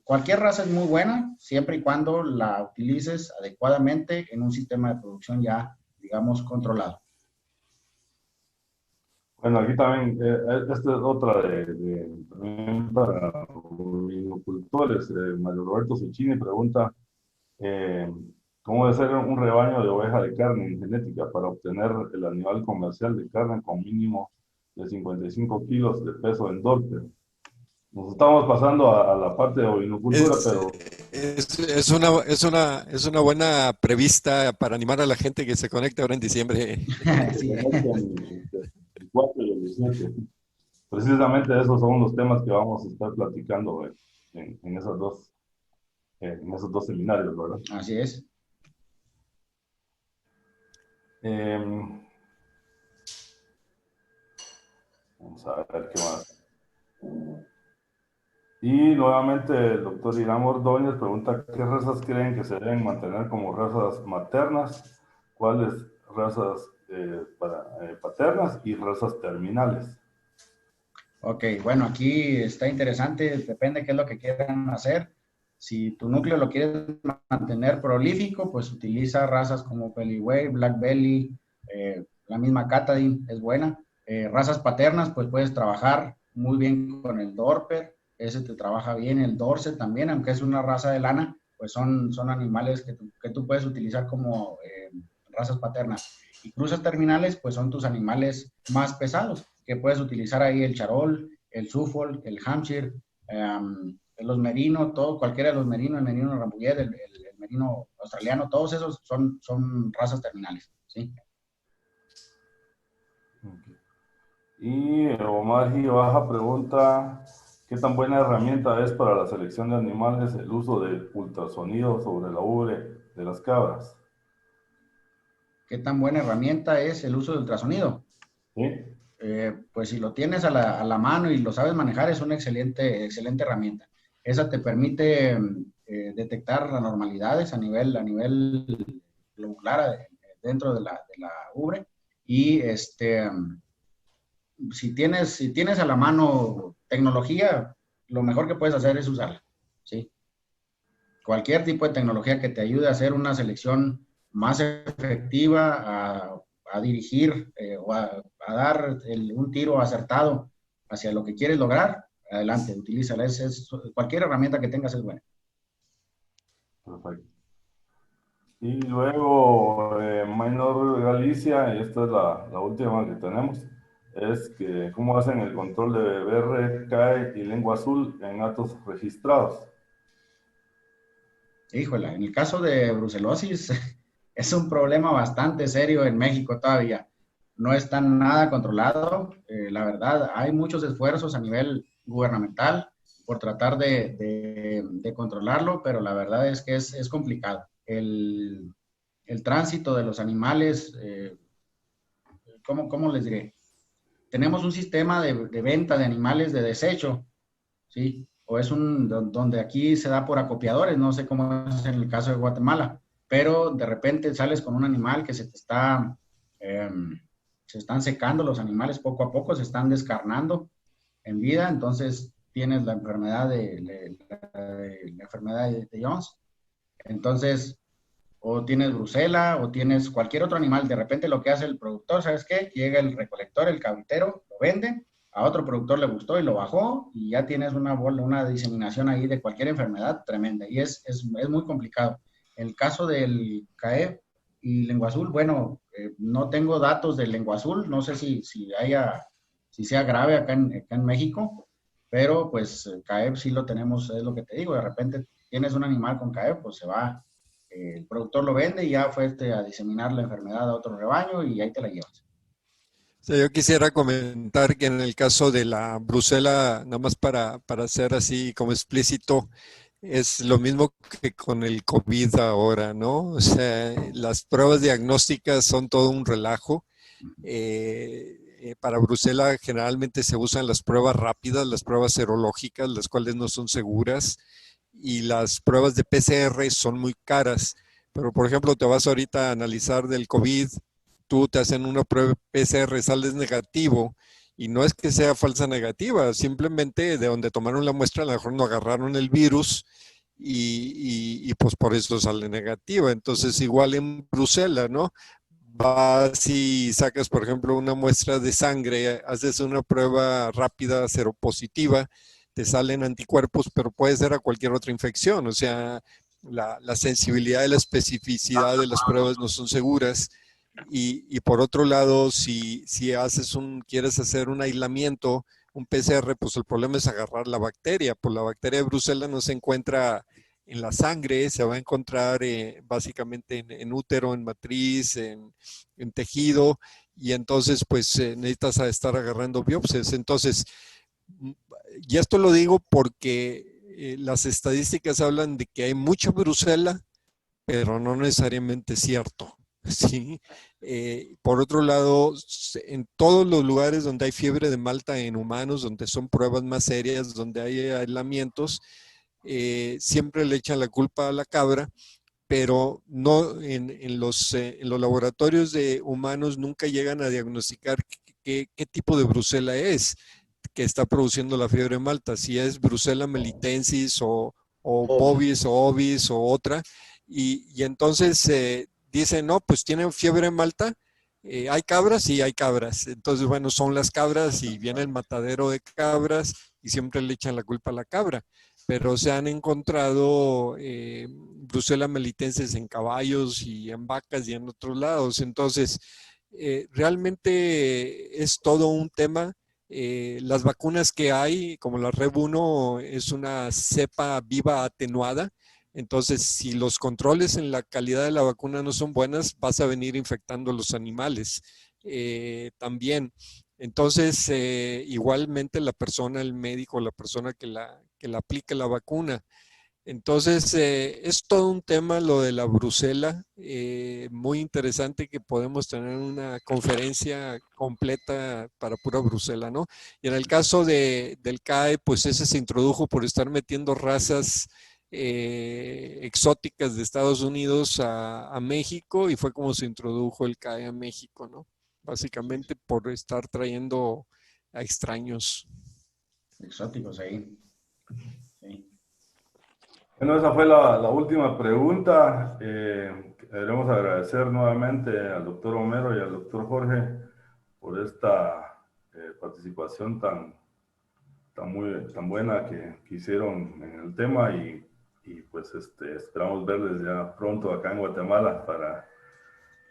cualquier raza es muy buena siempre y cuando la utilices adecuadamente en un sistema de producción ya, digamos, controlado. Bueno, aquí también, esta es otra también para agricultores. Mario Roberto Suchini pregunta, eh, ¿cómo debe ser un rebaño de oveja de carne en genética para obtener el animal comercial de carne con mínimo de 55 kilos de peso en Dorper? Nos estamos pasando a la parte de ovinocultura, pero Es una buena prevista para animar a la gente que se conecte ahora en diciembre. Sí. el 4 y el 17. Precisamente esos son los temas que vamos a estar platicando en esos dos seminarios, ¿verdad? Así es. Vamos a ver qué más. Y nuevamente el doctor Irán Ordóñez pregunta qué razas creen que se deben mantener como razas maternas, cuáles razas paternas y razas terminales. Ok, bueno, aquí está interesante, depende qué es lo que quieran hacer. Si tu núcleo lo quieres mantener prolífico, pues utiliza razas como Peliway, Black Belly, la misma Catadin es buena. Razas paternas, pues puedes trabajar muy bien con el Dorper, ese te trabaja bien, el Dorset también, aunque es una raza de lana, pues son animales que tú puedes utilizar como razas paternas. Y cruzas terminales, pues son tus animales más pesados, que puedes utilizar ahí el Charol, el Suffolk, el Hampshire, los Merino, todo, cualquiera de los Merino, el Merino Rambouillet, el Merino australiano, todos esos son razas terminales, ¿sí? Okay. Y Omar Baja pregunta, ¿qué tan buena herramienta es para la selección de animales el uso de ultrasonido sobre la ubre de las cabras? ¿Qué tan buena herramienta es el uso de ultrasonido? ¿Sí? Pues si lo tienes a la mano y lo sabes manejar, es una excelente herramienta. Esa te permite detectar anormalidades a nivel globular dentro de la ubre y si tienes a la mano tecnología, lo mejor que puedes hacer es usarla, ¿sí? Cualquier tipo de tecnología que te ayude a hacer una selección más efectiva, a dirigir o a dar un tiro acertado hacia lo que quieres lograr, adelante, utilízala. Cualquier herramienta que tengas es buena. Perfecto. Y luego, Minor Galicia, y esta es la última que tenemos, es que cómo hacen el control de BR, CAE y lengua azul en actos registrados. Híjola, en el caso de brucelosis es un problema bastante serio en México todavía. No está nada controlado. La verdad, hay muchos esfuerzos a nivel gubernamental por tratar de controlarlo, pero la verdad es que es complicado. El tránsito de los animales, ¿cómo les diré? Tenemos un sistema de venta de animales de desecho, ¿sí? O es donde aquí se da por acopiadores, no sé cómo es en el caso de Guatemala, pero de repente sales con un animal que se están secando los animales poco a poco, se están descarnando en vida, entonces tienes la enfermedad la enfermedad de Jones. Entonces, o tienes brucela, o tienes cualquier otro animal. De repente lo que hace el productor, ¿sabes qué? Llega el recolector, el cabritero, lo vende, a otro productor le gustó y lo bajó, y ya tienes una diseminación ahí de cualquier enfermedad tremenda, y es muy complicado. En el caso del CAEP y lengua azul, bueno, no tengo datos de lengua azul, no sé si sea grave acá en México, pero pues CAEP sí lo tenemos, es lo que te digo, de repente tienes un animal con CAEP, pues se va, el productor lo vende y ya fue a diseminar la enfermedad a otro rebaño y ahí te la llevas. Sí, yo quisiera comentar que en el caso de la brucela, nada más para ser así como explícito, es lo mismo que con el COVID ahora, ¿no? O sea, las pruebas diagnósticas son todo un relajo. Para brucela generalmente se usan las pruebas rápidas, las pruebas serológicas, las cuales no son seguras, y las pruebas de PCR son muy caras. Pero, por ejemplo, te vas ahorita a analizar del COVID, tú te hacen una prueba PCR, sales negativo, y no es que sea falsa negativa, simplemente de donde tomaron la muestra, a lo mejor no agarraron el virus y pues por eso sale negativa. Entonces, igual en brucela, ¿no? vas y sacas, por ejemplo, una muestra de sangre, haces una prueba rápida seropositiva, te salen anticuerpos, pero puede ser a cualquier otra infección. O sea, la sensibilidad y la especificidad de las pruebas no son seguras. Y por otro lado, si quieres hacer un aislamiento, un PCR, pues el problema es agarrar la bacteria. Pues la bacteria de Bruselas no se encuentra en la sangre, se va a encontrar básicamente en útero, en matriz, en tejido, y entonces pues necesitas estar agarrando biopsias. Entonces, y esto lo digo porque las estadísticas hablan de que hay mucha Brucela, pero no necesariamente es cierto. ¿Sí? Por otro lado, en todos los lugares donde hay fiebre de Malta en humanos, donde son pruebas más serias, donde hay aislamientos, siempre le echan la culpa a la cabra, pero no en los laboratorios de humanos nunca llegan a diagnosticar qué tipo de Brucela es que está produciendo la fiebre de Malta, si es Brucella melitensis o bovis o ovis o otra, y entonces dicen, no, pues tienen fiebre de Malta, ¿hay cabras? Sí, hay cabras. Entonces, bueno, son las cabras y viene el matadero de cabras y siempre le echan la culpa a la cabra. Pero se han encontrado Brucella melitenses en caballos y en vacas y en otros lados. Entonces, realmente es todo un tema. Las vacunas que hay, como la Rev 1, es una cepa viva atenuada. Entonces, si los controles en la calidad de la vacuna no son buenas, vas a venir infectando a los animales también. Entonces, igualmente la persona, el médico, la persona que la aplique la vacuna. Entonces, es todo un tema lo de la Brucela, muy interesante que podemos tener una conferencia completa para pura Brucela, ¿no? Y en el caso del CAE, pues ese se introdujo por estar metiendo razas exóticas de Estados Unidos a México y fue como se introdujo el CAE a México, ¿no? Básicamente por estar trayendo a extraños. Exóticos ahí. Sí. Bueno, esa fue la última pregunta. Queremos agradecer nuevamente al doctor Homero y al doctor Jorge por esta participación tan buena que hicieron en el tema y pues esperamos verles ya pronto acá en Guatemala para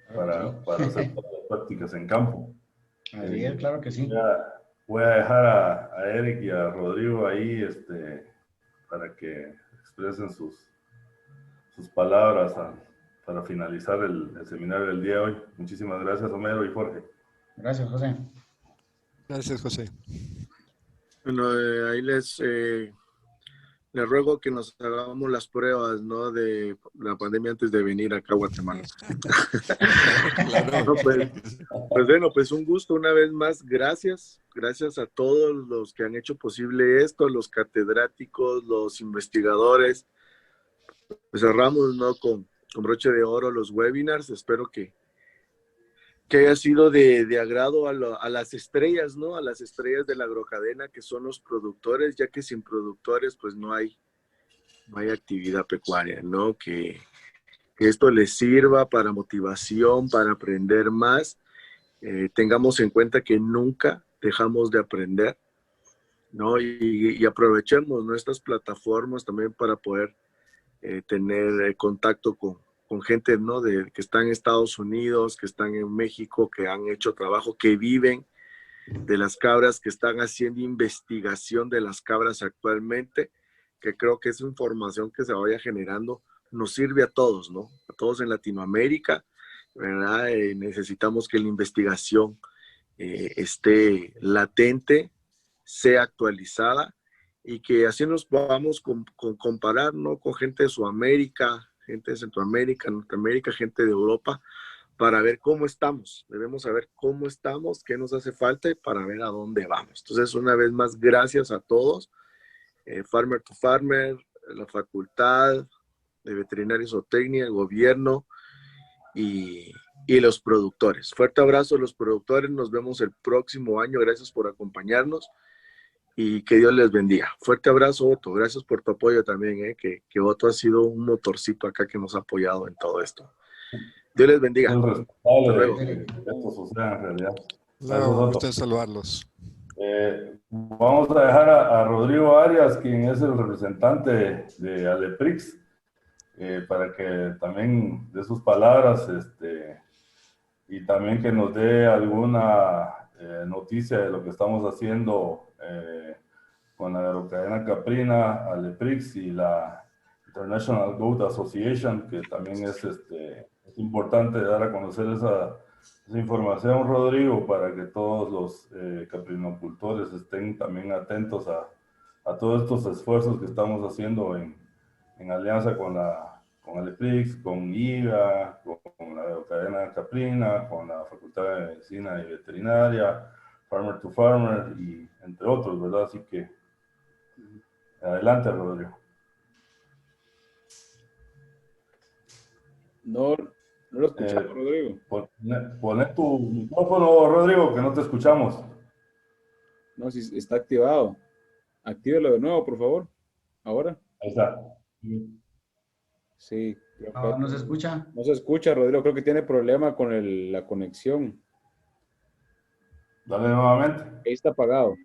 hacer todas las prácticas en campo. Así es, claro que sí. Voy a dejar a Eric y a Rodrigo ahí para que expresen sus palabras para finalizar el seminario del día de hoy. Muchísimas gracias, Homero y Jorge. Gracias, José. Gracias, José. Bueno, ahí les ruego que nos hagamos las pruebas, ¿no? De la pandemia antes de venir acá a Guatemala. Claro. No, pues bueno, pues un gusto una vez más. Gracias a todos los que han hecho posible esto, los catedráticos, los investigadores. Pues cerramos, ¿no? Con broche de oro los webinars. Espero que haya sido de agrado a las estrellas, ¿no? A las estrellas de la agrocadena, que son los productores, ya que sin productores, pues no hay actividad pecuaria, ¿no? Que esto les sirva para motivación, para aprender más. Tengamos en cuenta que nunca dejamos de aprender, ¿no? Y aprovechemos nuestras plataformas también para poder tener contacto con gente, ¿no? Que están en Estados Unidos, que están en México, que han hecho trabajo, que viven de las cabras, que están haciendo investigación de las cabras actualmente, que creo que esa información que se vaya generando nos sirve a todos, ¿no? A todos en Latinoamérica, ¿verdad? Necesitamos que la investigación esté latente, sea actualizada, y que así nos podamos comparar, ¿no? Con gente de Sudamérica, gente de Centroamérica, Norteamérica, gente de Europa, para ver cómo estamos. Debemos saber cómo estamos, qué nos hace falta para ver a dónde vamos. Entonces, una vez más, gracias a todos. Farmer to Farmer, la Facultad de Veterinaria y Zootecnia, el gobierno y los productores. Fuerte abrazo a los productores. Nos vemos el próximo año. Gracias por acompañarnos. Y que Dios les bendiga. Fuerte abrazo, Otto. Gracias por tu apoyo también, que Otto ha sido un motorcito acá que nos ha apoyado en todo esto. Dios les bendiga. Es el Hasta responsable luego. de que esto suceda en realidad. Luego, me gusta saludarlos. Vamos a dejar a Rodrigo Arias, quien es el representante de Aleprix, para que también dé sus palabras y también que nos dé alguna noticia de lo que estamos haciendo con la agrocadena caprina, Aleprix y la International Goat Association, que también es importante dar a conocer esa información, Rodrigo, para que todos los caprinocultores estén también atentos a todos estos esfuerzos que estamos haciendo en alianza con Aleprix, con IVA, con la cadena caprina, con la Facultad de Medicina y Veterinaria, Farmer to Farmer, y entre otros, ¿verdad? Así que adelante, Rodrigo. No lo escuchamos, Rodrigo. Poné tu micrófono, Rodrigo, que no te escuchamos. No, si está activado. Actívelo de nuevo, por favor. Ahora. Ahí está. Sí. No, no se escucha. No se escucha, Rodrigo. Creo que tiene problema con la conexión. Dale nuevamente. Ahí está apagado.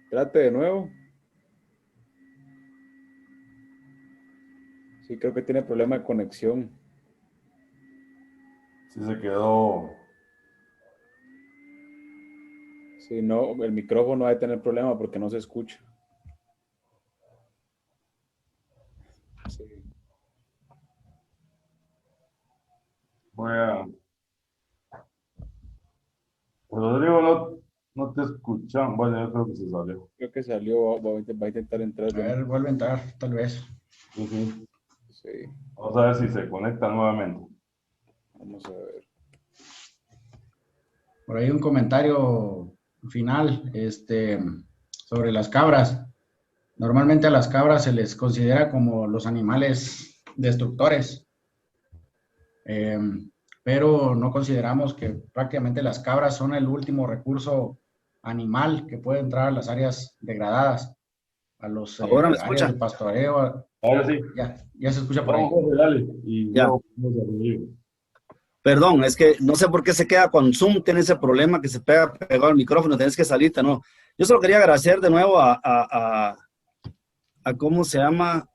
Trate de nuevo. Sí, creo que tiene problema de conexión. Sí se quedó. Sí, no, el micrófono va a tener problema porque no se escucha. Sí. Rodrigo, no te escuchan. Bueno, yo creo que se salió. Creo que salió, va a intentar entrar. A ver, vuelve a entrar, tal vez. Sí. Sí, Vamos a ver si se conecta nuevamente. vamos a ver. Por ahí un comentario final sobre las cabras. Normalmente a las cabras se les considera como los animales destructores, pero no consideramos que prácticamente las cabras son el último recurso animal que puede entrar a las áreas degradadas, a los Ahora me áreas escucha. de pastoreo. Ahora sí. Ya se escucha por ahí. Vamos, dale. Y Ya. luego vamos a Rodrigo. Perdón, es que no sé por qué se queda con Zoom, tiene ese problema que se pega pegado al micrófono, tienes que salirte, ¿no? Yo solo quería agradecer de nuevo a ¿cómo se llama?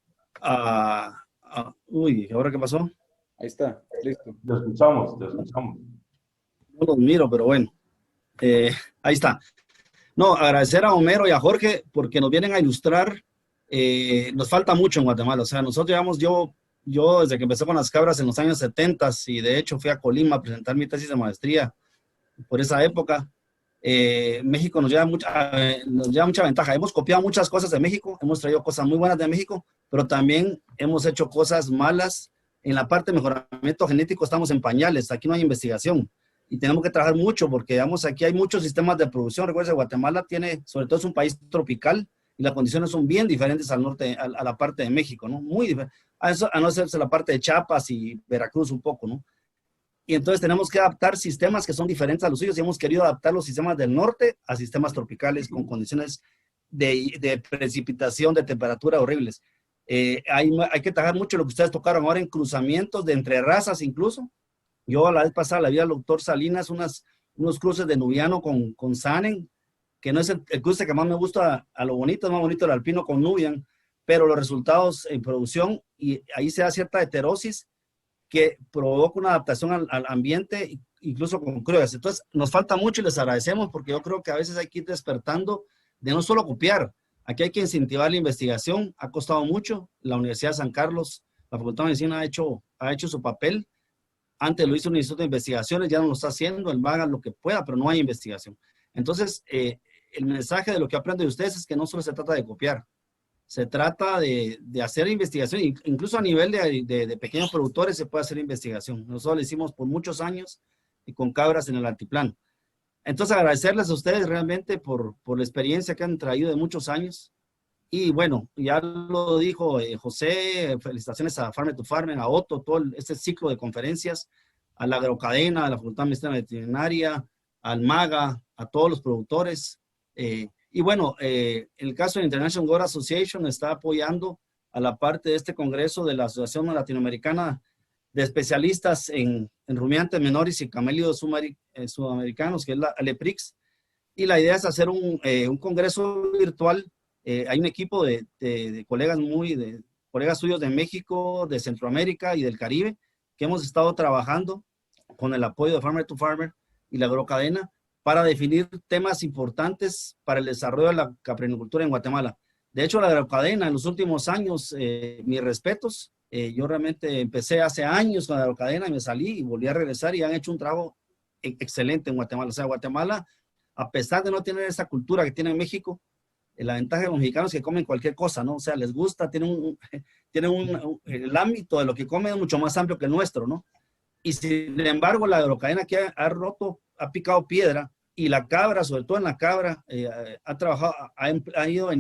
Uy, ¿ahora qué pasó? Ahí está, listo. Te escuchamos, te escuchamos. No los miro, pero bueno. Ahí está. No, agradecer a Homero y a Jorge porque nos vienen a ilustrar. Nos falta mucho en Guatemala. O sea, nosotros llevamos, yo desde que empecé con las cabras en los años 70 y de hecho fui a Colima a presentar mi tesis de maestría por esa época. México nos lleva mucha ventaja. Hemos copiado muchas cosas de México, hemos traído cosas muy buenas de México, pero también hemos hecho cosas malas. En la parte de mejoramiento genético estamos en pañales, aquí no hay investigación y tenemos que trabajar mucho porque, digamos, aquí hay muchos sistemas de producción. Recuerden, Guatemala tiene, sobre todo es un país tropical y las condiciones son bien diferentes al norte, a la parte de México, ¿no? Muy diferentes, a no ser la parte de Chiapas y Veracruz un poco, ¿no? Y entonces tenemos que adaptar sistemas que son diferentes a los suyos y hemos querido adaptar los sistemas del norte a sistemas tropicales con condiciones de precipitación, de temperatura horribles. Hay que trabajar mucho lo que ustedes tocaron ahora en cruzamientos de entre razas incluso. Yo la vez pasada le vi al doctor Salinas unos cruces de Nubiano con Sanen, que no es el cruce que más me gusta a lo bonito, es más bonito el alpino con Nubian, pero los resultados en producción, y ahí se da cierta heterosis que provoca una adaptación al ambiente, incluso con cruces. Entonces, nos falta mucho y les agradecemos porque yo creo que a veces hay que ir despertando de no solo copiar. Aquí hay que incentivar la investigación, ha costado mucho. La Universidad de San Carlos, la Facultad de Medicina ha hecho su papel. Antes lo hizo un instituto de investigaciones, ya no lo está haciendo, él va a hacer lo que pueda, pero no hay investigación. Entonces, el mensaje de lo que aprendo de ustedes es que no solo se trata de copiar, se trata de hacer investigación, incluso a nivel de pequeños productores se puede hacer investigación. Nosotros lo hicimos por muchos años y con cabras en el altiplano. Entonces, agradecerles a ustedes realmente por la experiencia que han traído de muchos años. Y bueno, ya lo dijo José, felicitaciones a Farmer to Farmer, a Otto, todo este ciclo de conferencias, a la agrocadena, a la Facultad de Medicina Veterinaria, al MAGA, a todos los productores. Y bueno, el caso de International Goat Association está apoyando a la parte de este congreso de la Asociación Latinoamericana de Especialistas en rumiantes menores y camélidos sudamericanos, que es la ALEPRIX, y la idea es hacer un congreso virtual. Hay un equipo de colegas colegas suyos de México, de Centroamérica y del Caribe, que hemos estado trabajando con el apoyo de Farmer to Farmer y la agrocadena para definir temas importantes para el desarrollo de la caprinocultura en Guatemala. De hecho, la agrocadena en los últimos años, mis respetos, yo realmente empecé hace años con la agrocadena y me salí y volví a regresar y han hecho un trabajo excelente en Guatemala. O sea, Guatemala, a pesar de no tener esa cultura que tiene en México, la ventaja de los mexicanos es que comen cualquier cosa, ¿no? O sea, les gusta, tienen el ámbito de lo que comen es mucho más amplio que el nuestro, ¿no? Y sin embargo, la agrocadena que ha picado piedra, y la cabra, sobre todo en la cabra, ha ido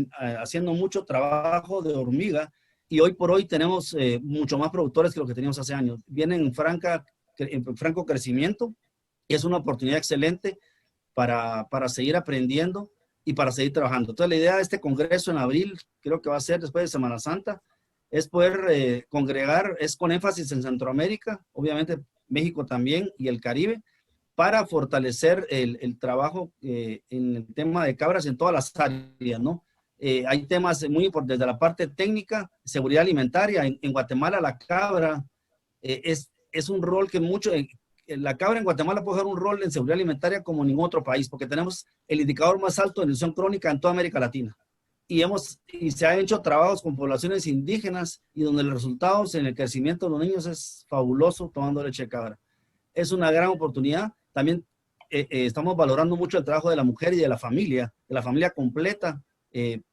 haciendo mucho trabajo de hormiga, y hoy por hoy tenemos mucho más productores que lo que teníamos hace años. Vienen en franco crecimiento, y es una oportunidad excelente para seguir aprendiendo y para seguir trabajando. Entonces, la idea de este congreso en abril, creo que va a ser después de Semana Santa, es poder congregar, es con énfasis en Centroamérica, obviamente México también y el Caribe, para fortalecer el trabajo en el tema de cabras en todas las áreas, ¿no? Hay temas muy importantes desde la parte técnica, seguridad alimentaria. En Guatemala la cabra es un rol que la cabra en Guatemala puede jugar un rol en seguridad alimentaria como ningún otro país, porque tenemos el indicador más alto de nutrición crónica en toda América Latina. Y se han hecho trabajos con poblaciones indígenas y donde los resultados en el crecimiento de los niños es fabuloso tomando leche de cabra. Es una gran oportunidad. También estamos valorando mucho el trabajo de la mujer y de la familia completa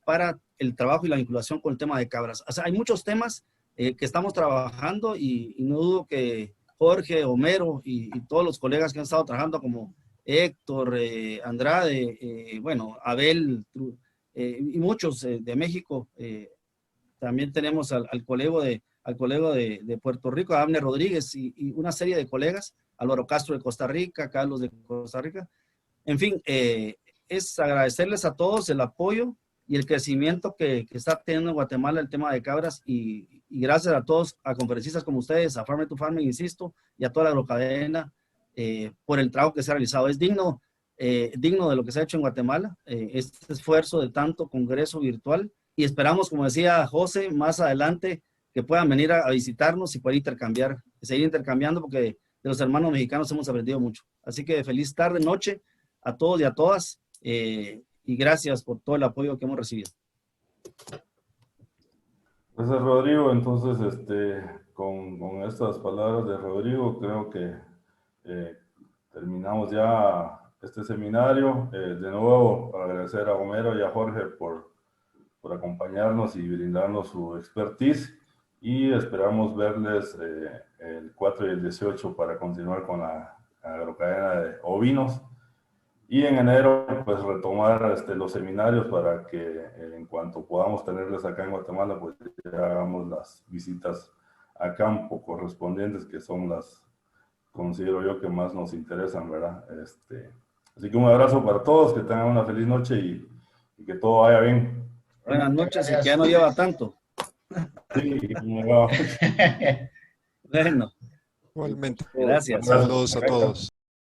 para el trabajo y la vinculación con el tema de cabras. O sea, hay muchos temas que estamos trabajando y no dudo que Jorge, Homero y todos los colegas que han estado trabajando como Héctor, Andrade, bueno, Abel y muchos de México. También tenemos al colega de Puerto Rico, a Abner Rodríguez y una serie de colegas, Álvaro Castro de Costa Rica, Carlos de Costa Rica. En fin, es agradecerles a todos el apoyo y el crecimiento que está teniendo en Guatemala el tema de cabras y gracias a todos, a conferencistas como ustedes, a Farmer to Farmer, insisto, y a toda la agrocadena por el trabajo que se ha realizado. Es digno de lo que se ha hecho en Guatemala, este esfuerzo de tanto congreso virtual, y esperamos, como decía José, más adelante que puedan venir a visitarnos y poder seguir intercambiando, porque de los hermanos mexicanos hemos aprendido mucho. Así que feliz tarde, noche a todos y a todas, y gracias por todo el apoyo que hemos recibido. Gracias, Rodrigo. Entonces, con estas palabras de Rodrigo, creo que terminamos ya este seminario. De nuevo, agradecer a Homero y a Jorge por acompañarnos y brindarnos su expertise, y esperamos verles el 4 y el 18 para continuar con la agrocadena de ovinos, y en enero pues retomar los seminarios para que en cuanto podamos tenerles acá en Guatemala pues ya hagamos las visitas a campo correspondientes, que son las, considero yo, que más nos interesan, ¿verdad? Así que un abrazo para todos, que tengan una feliz noche y que todo vaya bien. Buenas noches, y que ya no lleva tanto. Sí, me va. Bueno. Igualmente. Gracias. Saludos a todos.